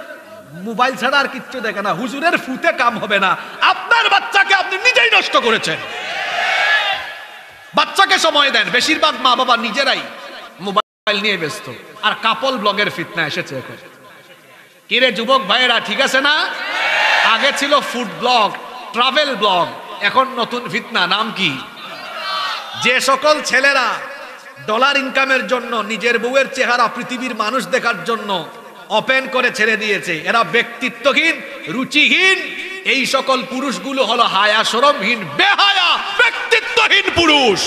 মোবাইল ছাড়া আর কিচ্ছু দেখে না। হুজুরের ফুতে কাম হবে না, আপনার বাচ্চাকে আপনি নিজেই নষ্ট করেছেন। বাচ্চাকে সময় দেন। বেশিরভাগ মা বাবা নিজেরাই মোবাইল নিয়ে ব্যস্ত। আর কাপল ব্লগের ফিতনা এসেছে এখন। কিরে যুবক ভাইয়েরা, ঠিক আছে না? আগে ছিল ফুড ব্লগ, ট্রাভেল ব্লগ, এখন নতুন ফিতনা, নাম কি? যে সকল ছেলেরা ডলার ইনকামের জন্য নিজের বউয়ের চেহারা পৃথিবীর মানুষ দেখার জন্য ওপেন করে ছেড়ে দিয়েছে, এরা ব্যক্তিত্বহীন, রুচিহীন। এই সকল পুরুষগুলো হলো হায়া শরমহীন, বেহায়া, ব্যক্তিত্বহীন পুরুষ।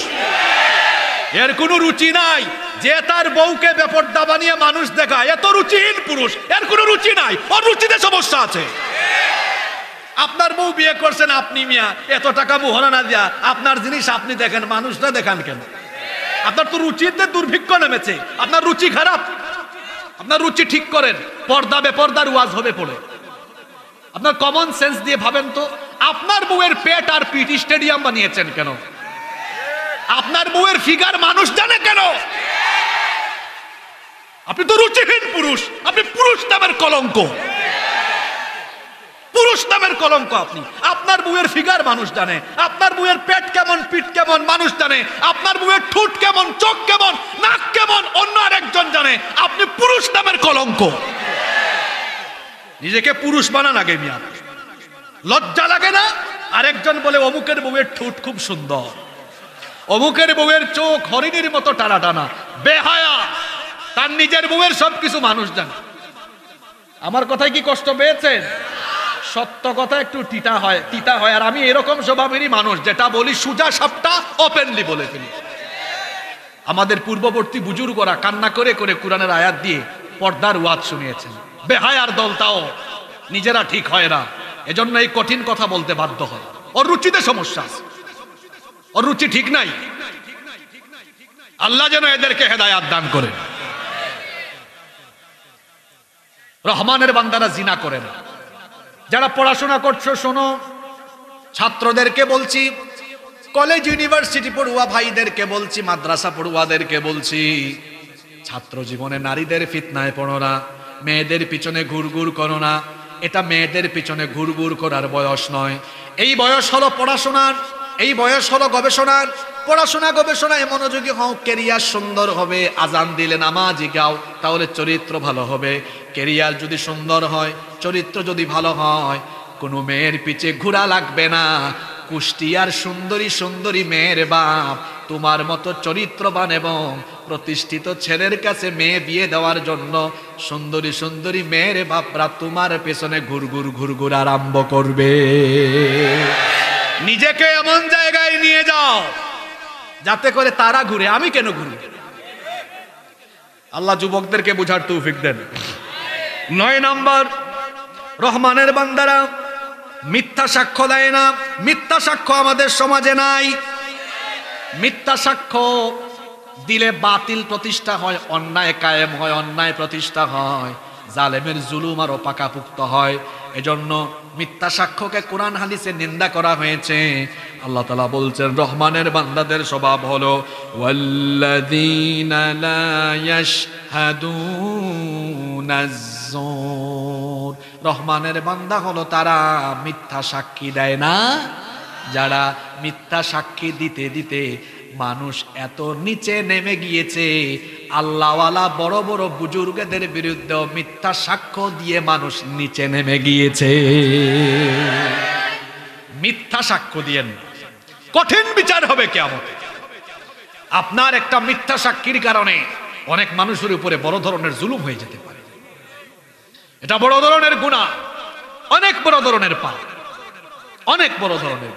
এর কোনো রুচি নাই। যে তার বউকে বেপর্দা বানিয়ে মানুষ দেখায়, এত রুচিহীন পুরুষ, এর কোনো রুচি নাই, ওর রুচিতে সমস্যা আছে। আপনার বউ বিয়ে করছেন আপনি, মিয়া এত টাকা মোহরানা দিয়া আপনার জিনিস আপনি দেখেন, মানুষরা দেখান কেন? আপনার তো রুচিতে দুর্ভিক্ষ নেমেছে, আপনার রুচি খারাপ। আপনার রুচি ঠিক করেন, পর্দা বেপর্দার ওয়াজ হবে পড়ে। আপনার কমন সেন্স দিয়ে ভাবেন তো, আপনার বউয়ের পেট আর পিঠ স্টেডিয়াম বানিয়েছেন কেন? আপনার বউয়ের ফিগার মানুষ জানে কেন? আপনি তো রুচিহীন পুরুষ, আপনি পুরুষ নামের কলঙ্ক, পুরুষ নামের কলঙ্ক আপনি। আপনার বউয়ের ফিগার মানুষ জানে, আপনার বউয়ের পেট কেমন, পিঠ কেমন মানুষ জানে, আপনার বউয়ের ঠোঁট কেমন, চোখ কেমন, নাক কেমন অন্য আরেকজন জানে। আপনি পুরুষ নামের কলঙ্ক। নিজেকে পুরুষ বানান আগে মিয়া, লজ্জা লাগে না? আরেকজন বলে অমুকের বউয়ের ঠোঁট খুব সুন্দর, অমুকের বউয়ের চোখ হরিণীর মতো টানা টানা। বেহায়া, তার নিজের বউয়ের সবকিছু মানুষ জানে। আমার কথায় কি কষ্ট পেয়েছেন? সত্য কথা একটু তিতা হয়। আর আমি এরকম স্বভাবেরই মানুষ, যেটা বলি সুজা সাপটা ওপেনলি বলে ফেলি। আমাদের পূর্ববর্তী বুজুর্গরা কান্না করে করে কোরআনের আয়াত দিয়ে পর্দার ওয়াজ শুনিয়েছেন। বেহায়ার দলটাও নিজেরা ঠিক হয় না, এজন্য এই কঠিন কথা বলতে বাধ্য হয়। ওর রুচিতে সমস্যা আছে, ওর রুচি ঠিক নাই। আল্লাহ যেন এদেরকে হেদায়াত দান করে। রহমানের বান্দারা জিনা করে না। যারা পড়াশোনা করছো শোনো, ছাত্রদেরকে বলছি, কলেজ ইউনিভার্সিটি পড়ুয়া ভাইদেরকে বলছি, মাদ্রাসা পড়ুয়াদেরকে বলছি, ছাত্র জীবনে নারীদের ফিতনায় পড়ো না, মেয়েদের পিছনে ঘুরঘুর করো না। এটা মেয়েদের পিছনে ঘুরঘুর করার বয়স নয়। এই বয়স হলো পড়াশোনার, এই বয়স হলো গবেষণার। পড়াশোনা গবেষণায় মনোযোগী হও, কেরিয়ার সুন্দর হবে। আজান দিলে নামাজি গাও, তাহলে চরিত্র ভালো হবে। কেরিয়ার যদি সুন্দর হয়, চরিত্র যদি ভালো হয়, কোনো মেয়ের পিছে ঘোরা লাগবে না। কুষ্টিয়ার সুন্দরী সুন্দরী মেয়ের বাপ তোমার মতো চরিত্রবান এবং প্রতিষ্ঠিত ছেলের কাছে মেয়ে বিয়ে দেওয়ার জন্য সুন্দরী সুন্দরী মেয়ের বাপরা তোমার পেছনে ঘুরঘুর আরম্ভ করবে। নিজেকে এমন জায়গায় নিয়ে যাও যাতে করে তারা ঘুরে, আমি কেন ঘুরব? আল্লাহ যুবকদেরকে বুঝার তৌফিক দেন। 9 নাম্বার, রহমানের বান্দারা মিথ্যা সাক্ষ্য দেয় না। মিথ্যা সাক্ষ্য আমাদের সমাজে নাই। মিথ্যা সাক্ষ্য দিলে বাতিল প্রতিষ্ঠা হয়, অন্যায় কায়েম হয়, অন্যায় প্রতিষ্ঠা হয়, জালেমের জুলুম আরো পাকাপুক্ত হয়। এজন্য মিথ্যা সাক্ষ্যকে কোরআন হাদিসে নিন্দা করা হয়েছে। আল্লাহ তাআলা বলছেন রহমানের বান্দাদের স্বভাব হলো ওয়াল্লাযীনা লা ইয়াশহাদুনাজ-যুর। রহমানের বান্দা হলো তারা মিথ্যা সাক্ষী দেয় না। যারা মিথ্যা সাক্ষী দিতে দিতে মানুষ এত নিচে নেমে গিয়েছে, আল্লাহওয়ালা বড় বড় বুজুর্গদের বিরুদ্ধে মিথ্যা সাক্ষ্য দিয়ে মানুষ নিচে নেমে গিয়েছে। মিথ্যা সাক্ষ্য দিয়েন, কঠিন বিচার হবে কিয়ামতে। আপনার একটা মিথ্যা সাক্ষীর কারণে অনেক মানুষের উপরে বড় ধরনের জুলুম হয়ে যেতে পারে। এটা বড় ধরনের গুনাহ। অনেক বড় ধরনের পাপ, অনেক বড় ধরনের।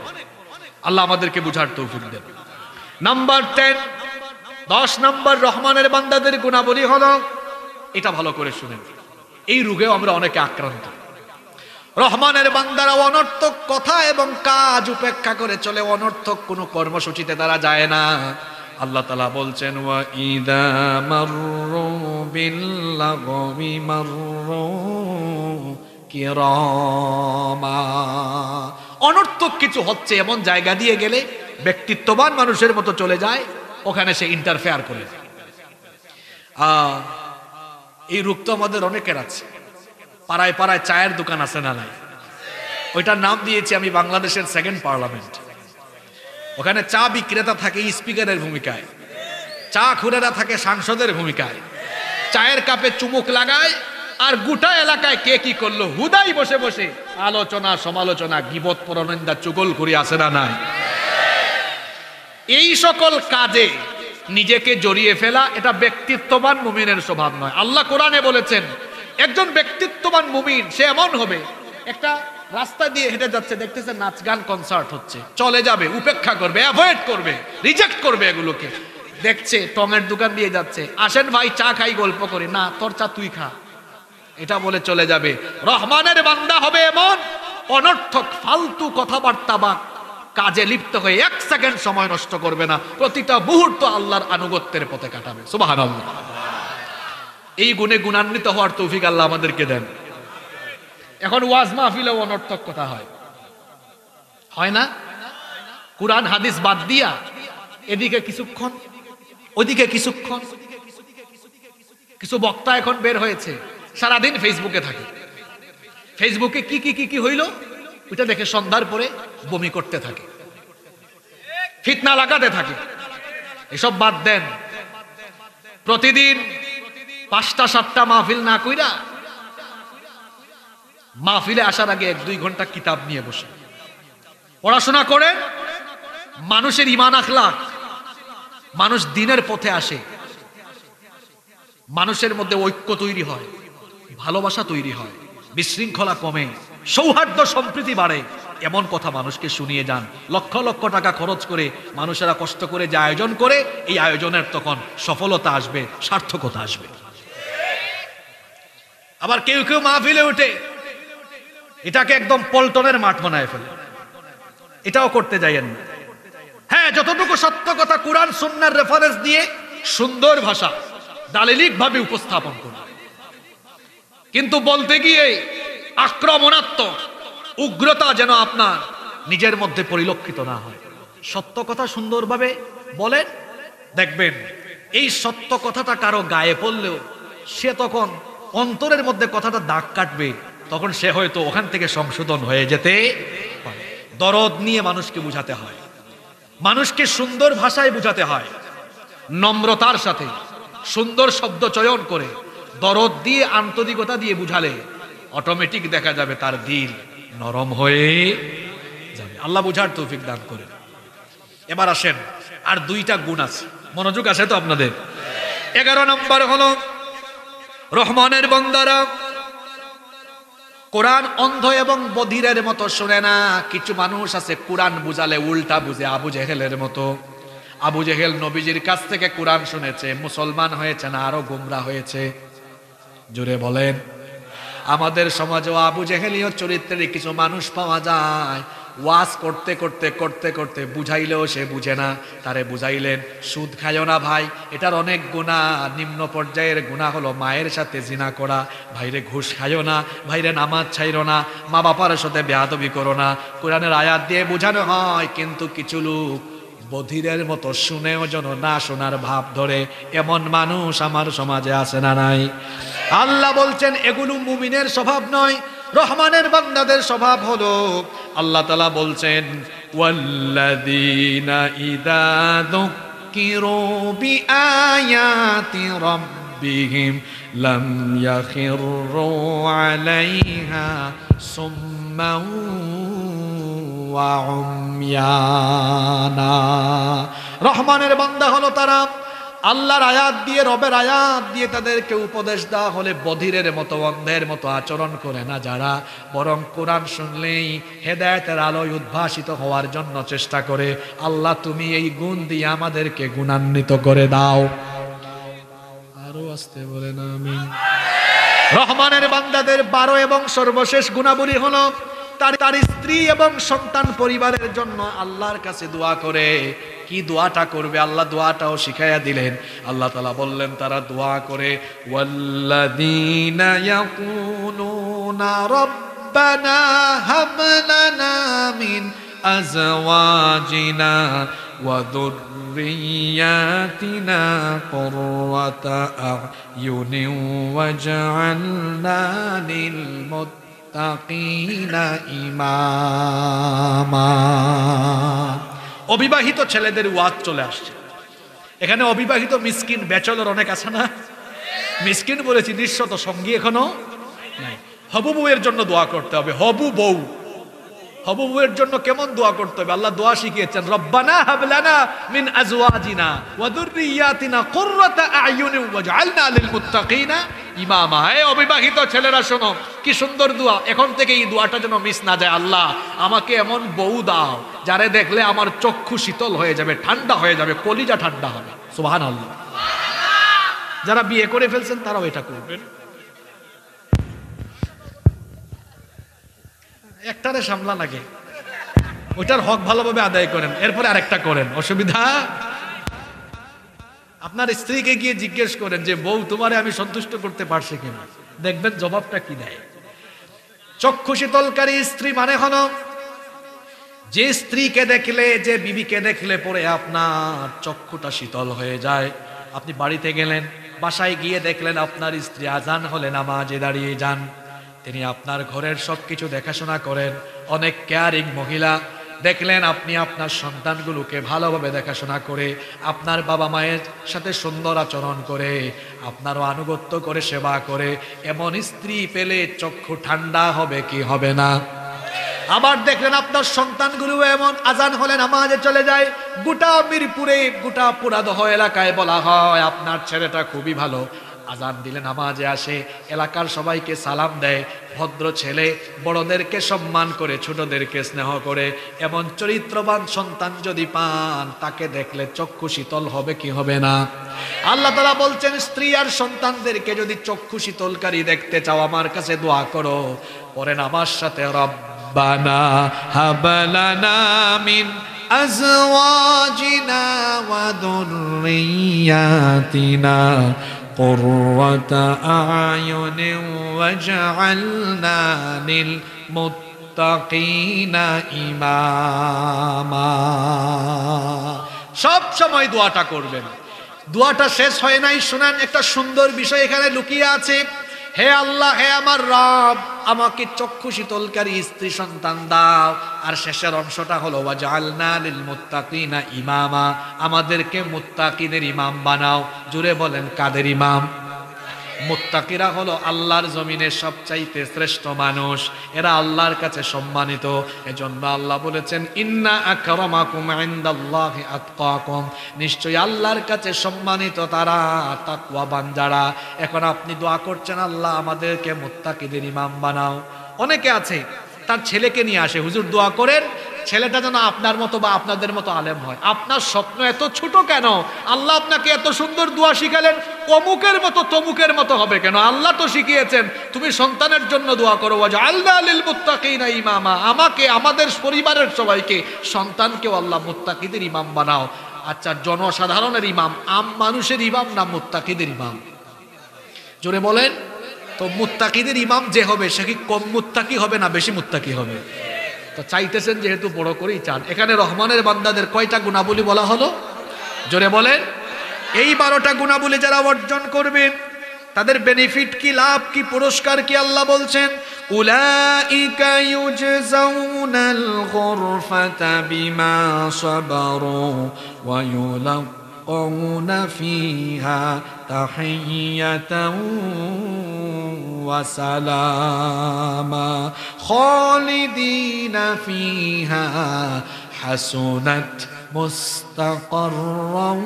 আল্লাহ আমাদেরকে বুঝার তৌফিক দেন। নাম্বার 10, 10 নম্বর রহমানের বান্দাদের গুণাবলী হলো, এটা ভালো করে শুনেন, এই রোগেও আমরা অনেকে আক্রান্ত। রহমানের বান্দারা অনর্থক কথা এবং কাজ উপেক্ষা করে চলে, অনর্থক কোনো কর্মসূচিতে তারা যায় না। আল্লাহ তাআলা বলছেন, ওয়া ইযা মাররু বিল্লাগবি মাররু কিরামা। অনর্থক কিছু হচ্ছে এমন জায়গা দিয়ে গেলে ব্যক্তিত্ববান মানুষের মতো চলে যায়, ওখানে সে ইন্টারফেয়ার করে। এই রোগ তো আমাদের অনেকের আছে। পাড়ায় পাড়ায় চায়ের দোকান আছে না নাই? ওইটার নাম দিয়েছি আমি বাংলাদেশের সেকেন্ড পার্লামেন্ট। ওখানে চা বিক্রেতা থাকে স্পিকারের ভূমিকায়, চা খুরেরা থাকে সাংসদের ভূমিকায়। চায়ের কাপে চুমুক লাগায় আর গোটা এলাকায় কে কি করলো হুদাই বসে বসে আলোচনা সমালোচনা, গীবত পরনিন্দা চুগলখড়ি আছে না নাই? এই সকল কাজে নিজেকে জড়িয়ে ফেলা, এটা ব্যক্তিত্ববান মুমিনের স্বভাব নয়। আল্লাহ কোরআনে বলেছেন, একজন ব্যক্তিত্ববান মুমিন সে এমন হবে, একটা রাস্তা দিয়ে হেঁটে যাচ্ছে, দেখতেছে নাচ গান কনসার্ট হচ্ছে, চলে যাবে, উপেক্ষা করবে, অ্যাভয়েড করবে, রিজেক্ট করবে এগুলোকে। দেখছে টঙের দোকান দিয়ে যাচ্ছে, আসেন ভাই চা খাই গল্প করি, না তোর চা তুই খা, এটা বলে চলে যাবে। রহমানের বান্দা হবে এমন, অনর্থক ফালতু কথাবার্তা বা কাজে লিপ্ত হয়ে 1 সেকেন্ড সময় নষ্ট করবে না, প্রতিটা মুহূর্ত আল্লাহর আনুগত্যের পথে কাটাবে। সুবহানাল্লাহ। এই গুণে গুণান্বিত হওয়ার তৌফিক আল্লাহ আমাদেরকে দেন। এখন ওয়াজ মাহফিলেও অনর্থক কথা হয় না? কুরআন হাদিস বাদ দিয়া এদিকে কিছুক্ষণ ওদিকে কিছুক্ষণ। কিছু বক্তা এখন বের হয়েছে, সারাদিন ফেসবুকে থাকে, ফেসবুকে কি কি কি কি হইল ওইটা দেখে সন্ধ্যার পরে বমি করতে থাকে, ফিতনা লাগাতে থাকে। এসব বাদ দেন। প্রতিদিন 5টা 7টা মাহফিল না কইরা মাহফিলে আসার আগে 1-2 ঘন্টা কিতাব নিয়ে বসে পড়াশোনা করেন। মানুষের ঈমান আখলাক, মানুষ দিনের পথে আসে, মানুষের মধ্যে ঐক্য তৈরি হয়, ভালোবাসা তৈরি হয়, বিশৃঙ্খলা কমে, সৌহার্দ্য সম্প্রীতি বাড়ে। এমন কথা মানুষকে শুনিয়ে যান। লক্ষ লক্ষ টাকা খরচ করে মানুষেরা কষ্ট করে যে আয়োজন করে, এই আয়োজনের তখন সফলতা আসবে, সার্থকতা আসবে। আবার কেউ কেউ মাহফিলে উঠে এটাকে একদম পল্টনের মাঠ বানায় ফেলে, এটাও করতে যাইয়েন না। হ্যাঁ, যতটুকু সত্য কথা কুরআন সুন্নাহর রেফারেন্স দিয়ে সুন্দর ভাষা দালিলিক ভাবে উপস্থাপন করুন, কিন্তু বলতে গিয়ে আক্রমণাত্মক উগ্রতা যেন আপনার নিজের মধ্যে পরিলক্ষিত না হয়। সত্য কথা সুন্দরভাবে বলেন, দেখবেন এই সত্য কথাটা কারো গায়ে পড়লেও সে তখন অন্তরের মধ্যে কথাটা দাগ কাটবে, তখন সে হয়তো ওখান থেকে সংশোধন হয়ে যেতে পারে। দরদ নিয়ে মানুষকে বুঝাতে হয়, মানুষকে সুন্দর ভাষায় বুঝাতে হয়, নম্রতার সাথে সুন্দর শব্দ চয়ন করে দরদ দিয়ে আন্তরিকতা দিয়ে বুঝালে অটোমেটিক দেখা যাবে তার দিল নরম হয়ে যাবে। আল্লাহ বুঝার তৌফিক দান করে। এবার আসেন, আর 2টা গুণ আছে, মনোযোগ আছে তো আপনাদের? 11 নম্বর হলো, রহমানের বান্দারা কোরআন অন্ধ এবং বধিরের মতো শুনে না। কিছু মানুষ আছে কোরআন বুঝালে উল্টা বুঝে, আবু জেহেলের মতো। আবু জেহেল নবীজির কাছ থেকে কোরআন শুনেছে, মুসলমান হয়েছে না আরো গোমরা হয়েছে? জোরে বলেন। আমাদের সমাজেও আবু জেহেলীয় চরিত্রের কিছু মানুষ পাওয়া যায়। ওয়াজ করতে করতে করতে করতে বুঝাইলেও সে বুঝে না। তারে বুঝাইলেন সুদ খাইও না ভাই, এটার অনেক গুনাহ, নিম্ন পর্যায়ের গুনাহ হলো মায়ের সাথে জিনা করা। ভাইরে ঘুষ খাইও না, ভাইরে নামাজ ছাইরো না, মা বাবার সাথে বেয়াদবি করো না। কোরআনের আয়াত দিয়ে বোঝানো হয়, কিন্তু কিছু লোক বধিরের মতো শুনেও যেন না শোনার ভাব ধরে, এমন মানুষ আমার সমাজে আছে না নাই? আল্লাহ বলছেন এগুলো মুমিনের স্বভাব নয়, রহমানের বান্দাদের স্বভাব হলো। আল্লাহ তাআলা বলছেন, ওয়াল্লাযীনা ইযা যুক্কিরু বিআয়াতি রাব্বিহিম লাম ইয়াখিরু আলাইহা সুম্মান ওয়া উময়ানা। রহমানের বান্দা হলো তারা আল্লাহর আয়াত দিয়ে, রবের আয়াত দিয়ে তাদেরকে উপদেশ দেওয়া হলে বধিরের মতো, অন্ধের মতো আচরণ করে না যারা, বরং কোরআন শুনলেই হেদায়েতের আলোয় উদ্ভাসিত হওয়ার জন্য চেষ্টা করে। আল্লাহ তুমি এই গুণ দিয়ে আমাদেরকে গুণান্বিত করে দাও। আরো আসতে বলেন আমিন। রহমানের বান্দাদের 12 এবং সর্বশেষ গুণাবলী হলো তার স্ত্রী এবং সন্তান পরিবারের জন্য আল্লাহর কাছে দোয়া করে। কি দোয়াটা করবে আল্লাহ দোয়াটাও শিখাইয়া দিলেন। আল্লাহ তাআলা বললেন তারা দোয়া করে, ওয়াল্লাযীনা ইয়াকুলুনা রব্বানা হাব লানা মিন আজওয়াজিনা ওয়া যুররিয়াতিনা কুররাতা আ'য়ুনিন ওয়াজ'আলনা লিল মুত্তাকিনা ইমামা। অবিবাহিত ছেলেদের ওয়াজ চলে আসছে এখানে। অবিবাহিত মিসকিন ব্যাচেলর অনেক আছে না? মিসকিন বলেছি, নিঃস্ব সঙ্গী এখনো নাই। হবু বউয়ের জন্য দোয়া করতে হবে। হবু বউয়ের জন্য কেমন দোয়া করতে হবে? আল্লাহ দোয়া শিখিয়েছেন, রব্বানা হাব লানা মিন আজওয়াজিনা ওয়া যুররিয়াতিনা কুররাতা আ'য়ুনিন ওয়াজ'আলনা লিল মুত্তাকিনা ইমামা। হে অবিবাহিত ছেলেরা শোনো, কি সুন্দর দোয়া। এখন থেকে এই দোয়াটা যেন মিস না যায়। আল্লাহ আমাকে এমন বউ দাও যারে দেখলে আমার চক্ষু শীতল হয়ে যাবে, ঠান্ডা হয়ে যাবে, কলিজা ঠান্ডা হবে। সুবহানাল্লাহ। যারা বিয়ে করে ফেলছেন তারাও এটা করবেন। একটারে সামলা লাগে, ওইটার হক ভালোভাবে আদায় করেন, এরপরে আরেকটা করেন, অসুবিধা। আপনার স্ত্রীকে গিয়ে জিজ্ঞেস করেন যে বউ তোমারে আমি সন্তুষ্ট করতে পারছি কিনা, দেখবেন জবাবটা কি দেয়। চক্ষু শীতলকারী স্ত্রী মানে হলো যে স্ত্রীকে দেখলে, যে বিবিকে দেখলে পরে আপনার চক্ষুটা শীতল হয়ে যায়। আপনি বাড়িতে গেলেন, বাসায় গিয়ে দেখলেন আপনার স্ত্রী আজান হলে নামাজে দাঁড়িয়ে যান, তিনি আপনার ঘরের সবকিছু দেখাশোনা করেন, অনেক কেয়ারিং মহিলা। দেখলেন আপনি আপনার সন্তানগুলোকে ভালোভাবে দেখাশোনা করে, আপনার বাবা মায়ের সাথে সুন্দর আচরণ করে, আপনারও আনুগত্য করে, সেবা করে, এমন স্ত্রী পেলে চক্ষু ঠান্ডা হবে কি হবে না? আবার দেখলেন আপনার সন্তানগুলো এমন, আজান হলে নামাজে চলে যায়। গোটা মিরপুরে, গোটা পুরাদহ এলাকায় বলা হয় আপনার ছেলেটা খুবই ভালো, আজান দিলে নামাজে আসে, এলাকার সবাইকে সালাম দেয়, ভদ্র ছেলে, বড়দেরকে সম্মান করে, ছোটদেরকে স্নেহ করে। এমন চরিত্রবান সন্তান যদি পান, তাকে দেখলে চক্ষু শীতল হবে কি হবে না? আল্লাহ তাআলা বলছেন, স্ত্রী আর সন্তানদেরকে যদি চক্ষু শীতলকারী দেখতে চাও, আমার কাছে দোয়া করো। পরে আমার সাথে, রব্বানা হাব লানা মিন আজওয়াজিনা ওয়া যুররিয়াতিনা কুররাতা আ'য়ুনিন ওয়াজ'আলনা লিল মুত্তাকিনা ইমামা। সব সময় দোয়াটা করবেন। দোয়াটা শেষ হয় নাই, শুনেন, একটা সুন্দর বিষয় এখানে লুকিয়ে আছে। হে আল্লাহ, হে আমার রব, আমাকে চক্ষু শীতলকারী স্ত্রী সন্তান দাও। আর শেষের অংশটা হলো ওয়াজআলনা লিল মুত্তাকিনা ইমামা, আমাদেরকে মুত্তাকিদের ইমাম বানাও। জুড়ে বলেন, কাদের ইমাম? মুত্তাকিরা হলো আল্লাহর জমিনের সবচাইতে শ্রেষ্ঠ মানুষ, এরা আল্লাহর কাছে সম্মানিত। এজন্য আল্লাহ বলেছেন, ইন্না আকরামাকুম ইনদাল্লাহি আতকাকুম, নিশ্চয়ই আল্লাহর কাছে সম্মানিত তারা, তাকওয়াবান যারা। এখন আপনি দোয়া করছেন, আল্লাহ আমাদেরকে মুত্তাকিদের ইমাম বানাও। অনেকে আছে তার ছেলেকে নিয়ে আসে, হুজুর দোয়া করেন ছেলেটা যেন আপনার মতো বা আপনাদের মতো আলেম হয়। আপনার স্বপ্ন এত ছোট কেন? আল্লাহ আপনাকে এত সুন্দর দোয়া শিখালেন, অমুকের মতো তমুকের মতো হবে কেন? আল্লাহ তো শিখিয়েছেন তুমি সন্তানের জন্য দোয়া করো, ওয়াজআলনা লিল মুত্তাকিনা ইমামা, আমাকে, আমাদের পরিবারের সবাইকে, সন্তানকেও আল্লাহ মুত্তাকিদের ইমাম বানাও। আচ্ছা, জনসাধারণের ইমাম, আম মানুষের ইমাম না মুত্তাকিদের ইমাম? জোরে বলেন তো। মুত্তাকিদের ইমাম যে হবে সে কি কম মুত্তাকি হবে না বেশি মুত্তাকি হবে? তো চাইতেছেন যেহেতু বড় করেই চান। এখানে রহমানের বান্দাদের কয়টা গুণাবলী বলা হলো? জোরে বলেন। এই 12টা গুণাবলী যারা অর্জন করবেন তাদের বেনিফিট কি, লাভ কি, পুরস্কার কি? আল্লাহ বলছেন, উলাইকা ইউজজাউনাল গুরফাতা বিমা সাবারু ওয়া ইউলাকুনা ফিহা তাহিয়াতাও ওয়া সালামা খালিদিনা ফিহা হাসুনাত মুস্তাকাররাও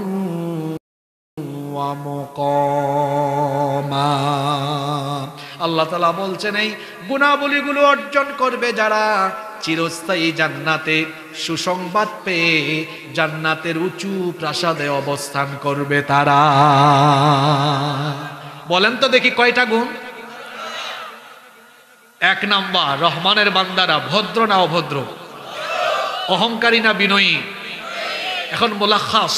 ওয়া মুকামা। আল্লাহ তাআলা বলছেন এই গুণাবলীগুলো অর্জন করবে যারা, চিরস্থায়ী জান্নাতে সুসংবাদ পেয়ে জান্নাতের উঁচু প্রাসাদে অবস্থান করবে তারা। বলেন তো দেখি কয়টা গুণ? 1 নাম্বার, রহমানের বান্দারা ভদ্র না অভদ্র, অহংকারী না বিনয়ী? এখন বলা খাস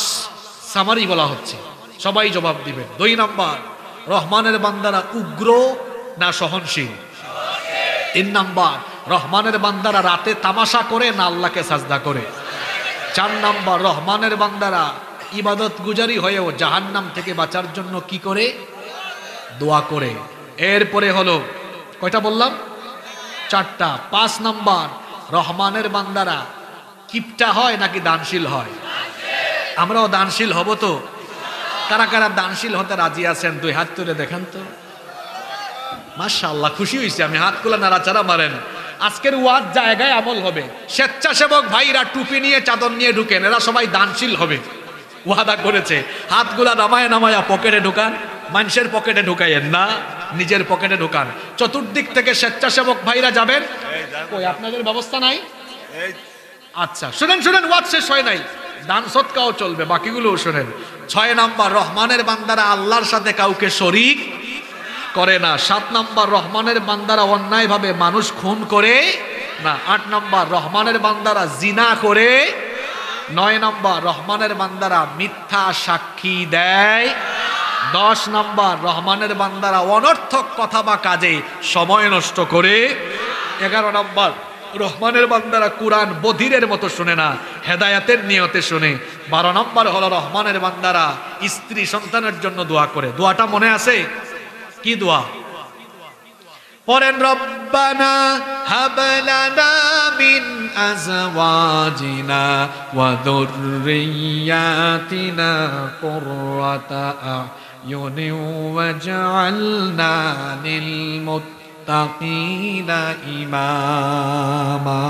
সামারি বলা হচ্ছে, সবাই জবাব দিবেন। 2 নাম্বার, রহমানের বান্দারা উগ্র না সহনশীল? 3 নাম্বার, রহমানের বান্দারা রাতে তামাশা করে না আল্লাহকে সাজদা করে? 4 নাম্বার, রহমানের বান্দারা ইবাদত গুজারি হয়েও জাহান্নাম থেকে বাঁচার জন্য কি করে? দোয়া করে। এরপরে হলো কয়টা বললাম? 4টা। 5 নাম্বার, রহমানের বান্দারা কিপটা হয় নাকি দানশীল হয়? আমরাও দানশীল হব তো? কারা কারা দানশীল হতে রাজি আছেন 2 হাত তুলে দেখান তো। মাশাআল্লাহ, খুশি হয়েছি আমি। হাতগুলো নাড়াচাড়া মারেন। আজকের ওয়াজ জায়গায় আমল হবে। স্বেচ্ছাসেবক ভাইরা টুপি নিয়ে চাদর নিয়ে ঢুকেন, এরা সবাই দানশীল হবে, ওয়াদা করেছে। হাতগুলা নামায় নামায়া পকেটে ঢুকান, মানুষের পকেটে ঢুকাইয়েন না, নিজের পকেটে ঢুকান। চতুর্দিক থেকে স্বেচ্ছাসেবক ভাইরা যাবেন। কই আপনাদের ব্যবস্থা নাই? আচ্ছা শুনেন শুনেন, ওয়াজ শেষ হয় নাই, দান সদকাও চলবে, বাকিগুলোও শুনেন। 6 নাম্বার, রহমানের বান্দারা আল্লাহর সাথে কাউকে শরীক করে না। 7 নাম্বার, রহমানের বান্দারা অন্যায়ভাবে মানুষ খুন করে না। 8 নাম্বার, রহমানের বান্দারা জিনা করে। 9 নাম্বার, রহমানের বান্দারা মিথ্যা সাক্ষী দেয়। 10 নাম্বার, রহমানের বান্দারা অনর্থক কথা বা কাজে সময় নষ্ট করে। 11 নাম্বার, রহমানের বান্দারা কুরআন বধিরের মতো শুনে না, হেদায়েতের নিয়তে শুনে। 12 নাম্বার হলো রহমানের বান্দারা স্ত্রী সন্তানের জন্য দোয়া করে। দোয়াটা মনে আছে? কি দোয়া পড়েন? রব্বানা হাবলানা মিন আজওয়াজিনা ওয়া যুররিয়াতিনা কুররাতা আ'য়ুনি ওয়াজআলনা লিল মুত্তাকিনা ইমামা।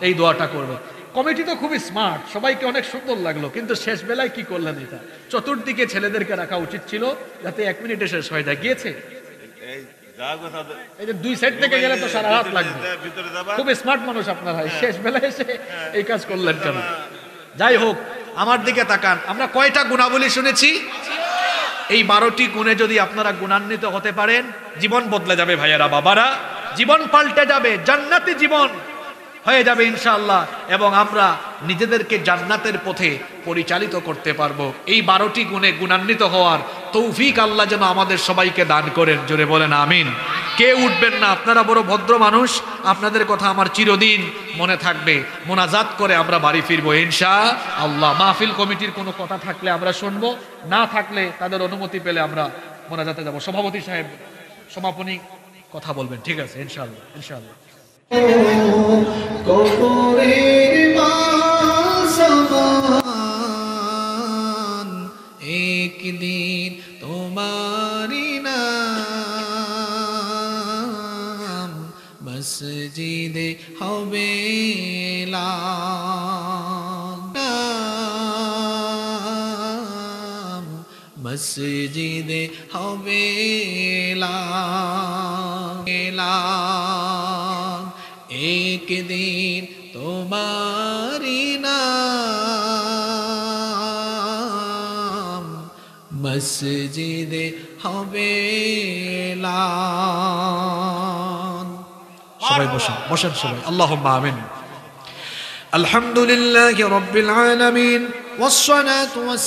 এই দোয়াটা করবে। কমিটি তো খুবই স্মার্ট, সবাইকে অনেক সুন্দর লাগলো, কিন্তু শেষ বেলায় কি করলেন? এটা চতুর্দিকে ছেলেদেরকে রাখা উচিত ছিল, যাতে 1 মিনিটে শেষ হয়ে যায়। গিয়েছে এই যে 2 সাইড থেকে গেলে তো সারা রাত লাগবে। খুব স্মার্ট মানুষ আপনারা, শেষ বেলায় এসে এই কাজ করলেন কেন? যাই হোক, আমার দিকে তাকান। আমরা কয়টা গুণাবলী শুনেছি? এই 12টি গুণে যদি আপনারা গুণান্বিত হতে পারেন, জীবন বদলে যাবে ভাইয়েরা বাবারা, জীবন পাল্টে যাবে, জান্নাতি জীবন হয়ে যাবে ইনশাআল্লাহ, এবং আমরা নিজেদেরকে জান্নাতের পথে পরিচালিত করতে পারবো। এই 12টি গুণে গুণান্বিত হওয়ার তৌফিক আল্লাহ যেন আমাদের সবাইকে দান করেন। জোরে বলেন আমিন। কে উঠবেন না? আপনারা বড় ভদ্র মানুষ, আপনাদের কথা আমার চিরদিন মনে থাকবে। মোনাজাত করে আমরা বাড়ি ফিরবো ইনশাআল্লাহ। মাহফিল কমিটির কোনো কথা থাকলে আমরা শুনবো, না থাকলে তাদের অনুমতি পেলে আমরা মোনাজাতে যাব। সভাপতি সাহেব সমাপনী কথা বলবেন, ঠিক আছে? ইনশাআল্লাহ ইনশাআল্লাহ। কবরের বাসমান একদিন তোমারি নাম মসজিদে হবে নাম মসজিদে হবে একদিন তোমারি নাম মসজিদে হবে সবাই বসেন বসেন সবাই। আল্লাহুম্মা আমিন। আলহামদুলিল্লাহি রাব্বিল আলামিন ওয়াস সালাতু ওয়াস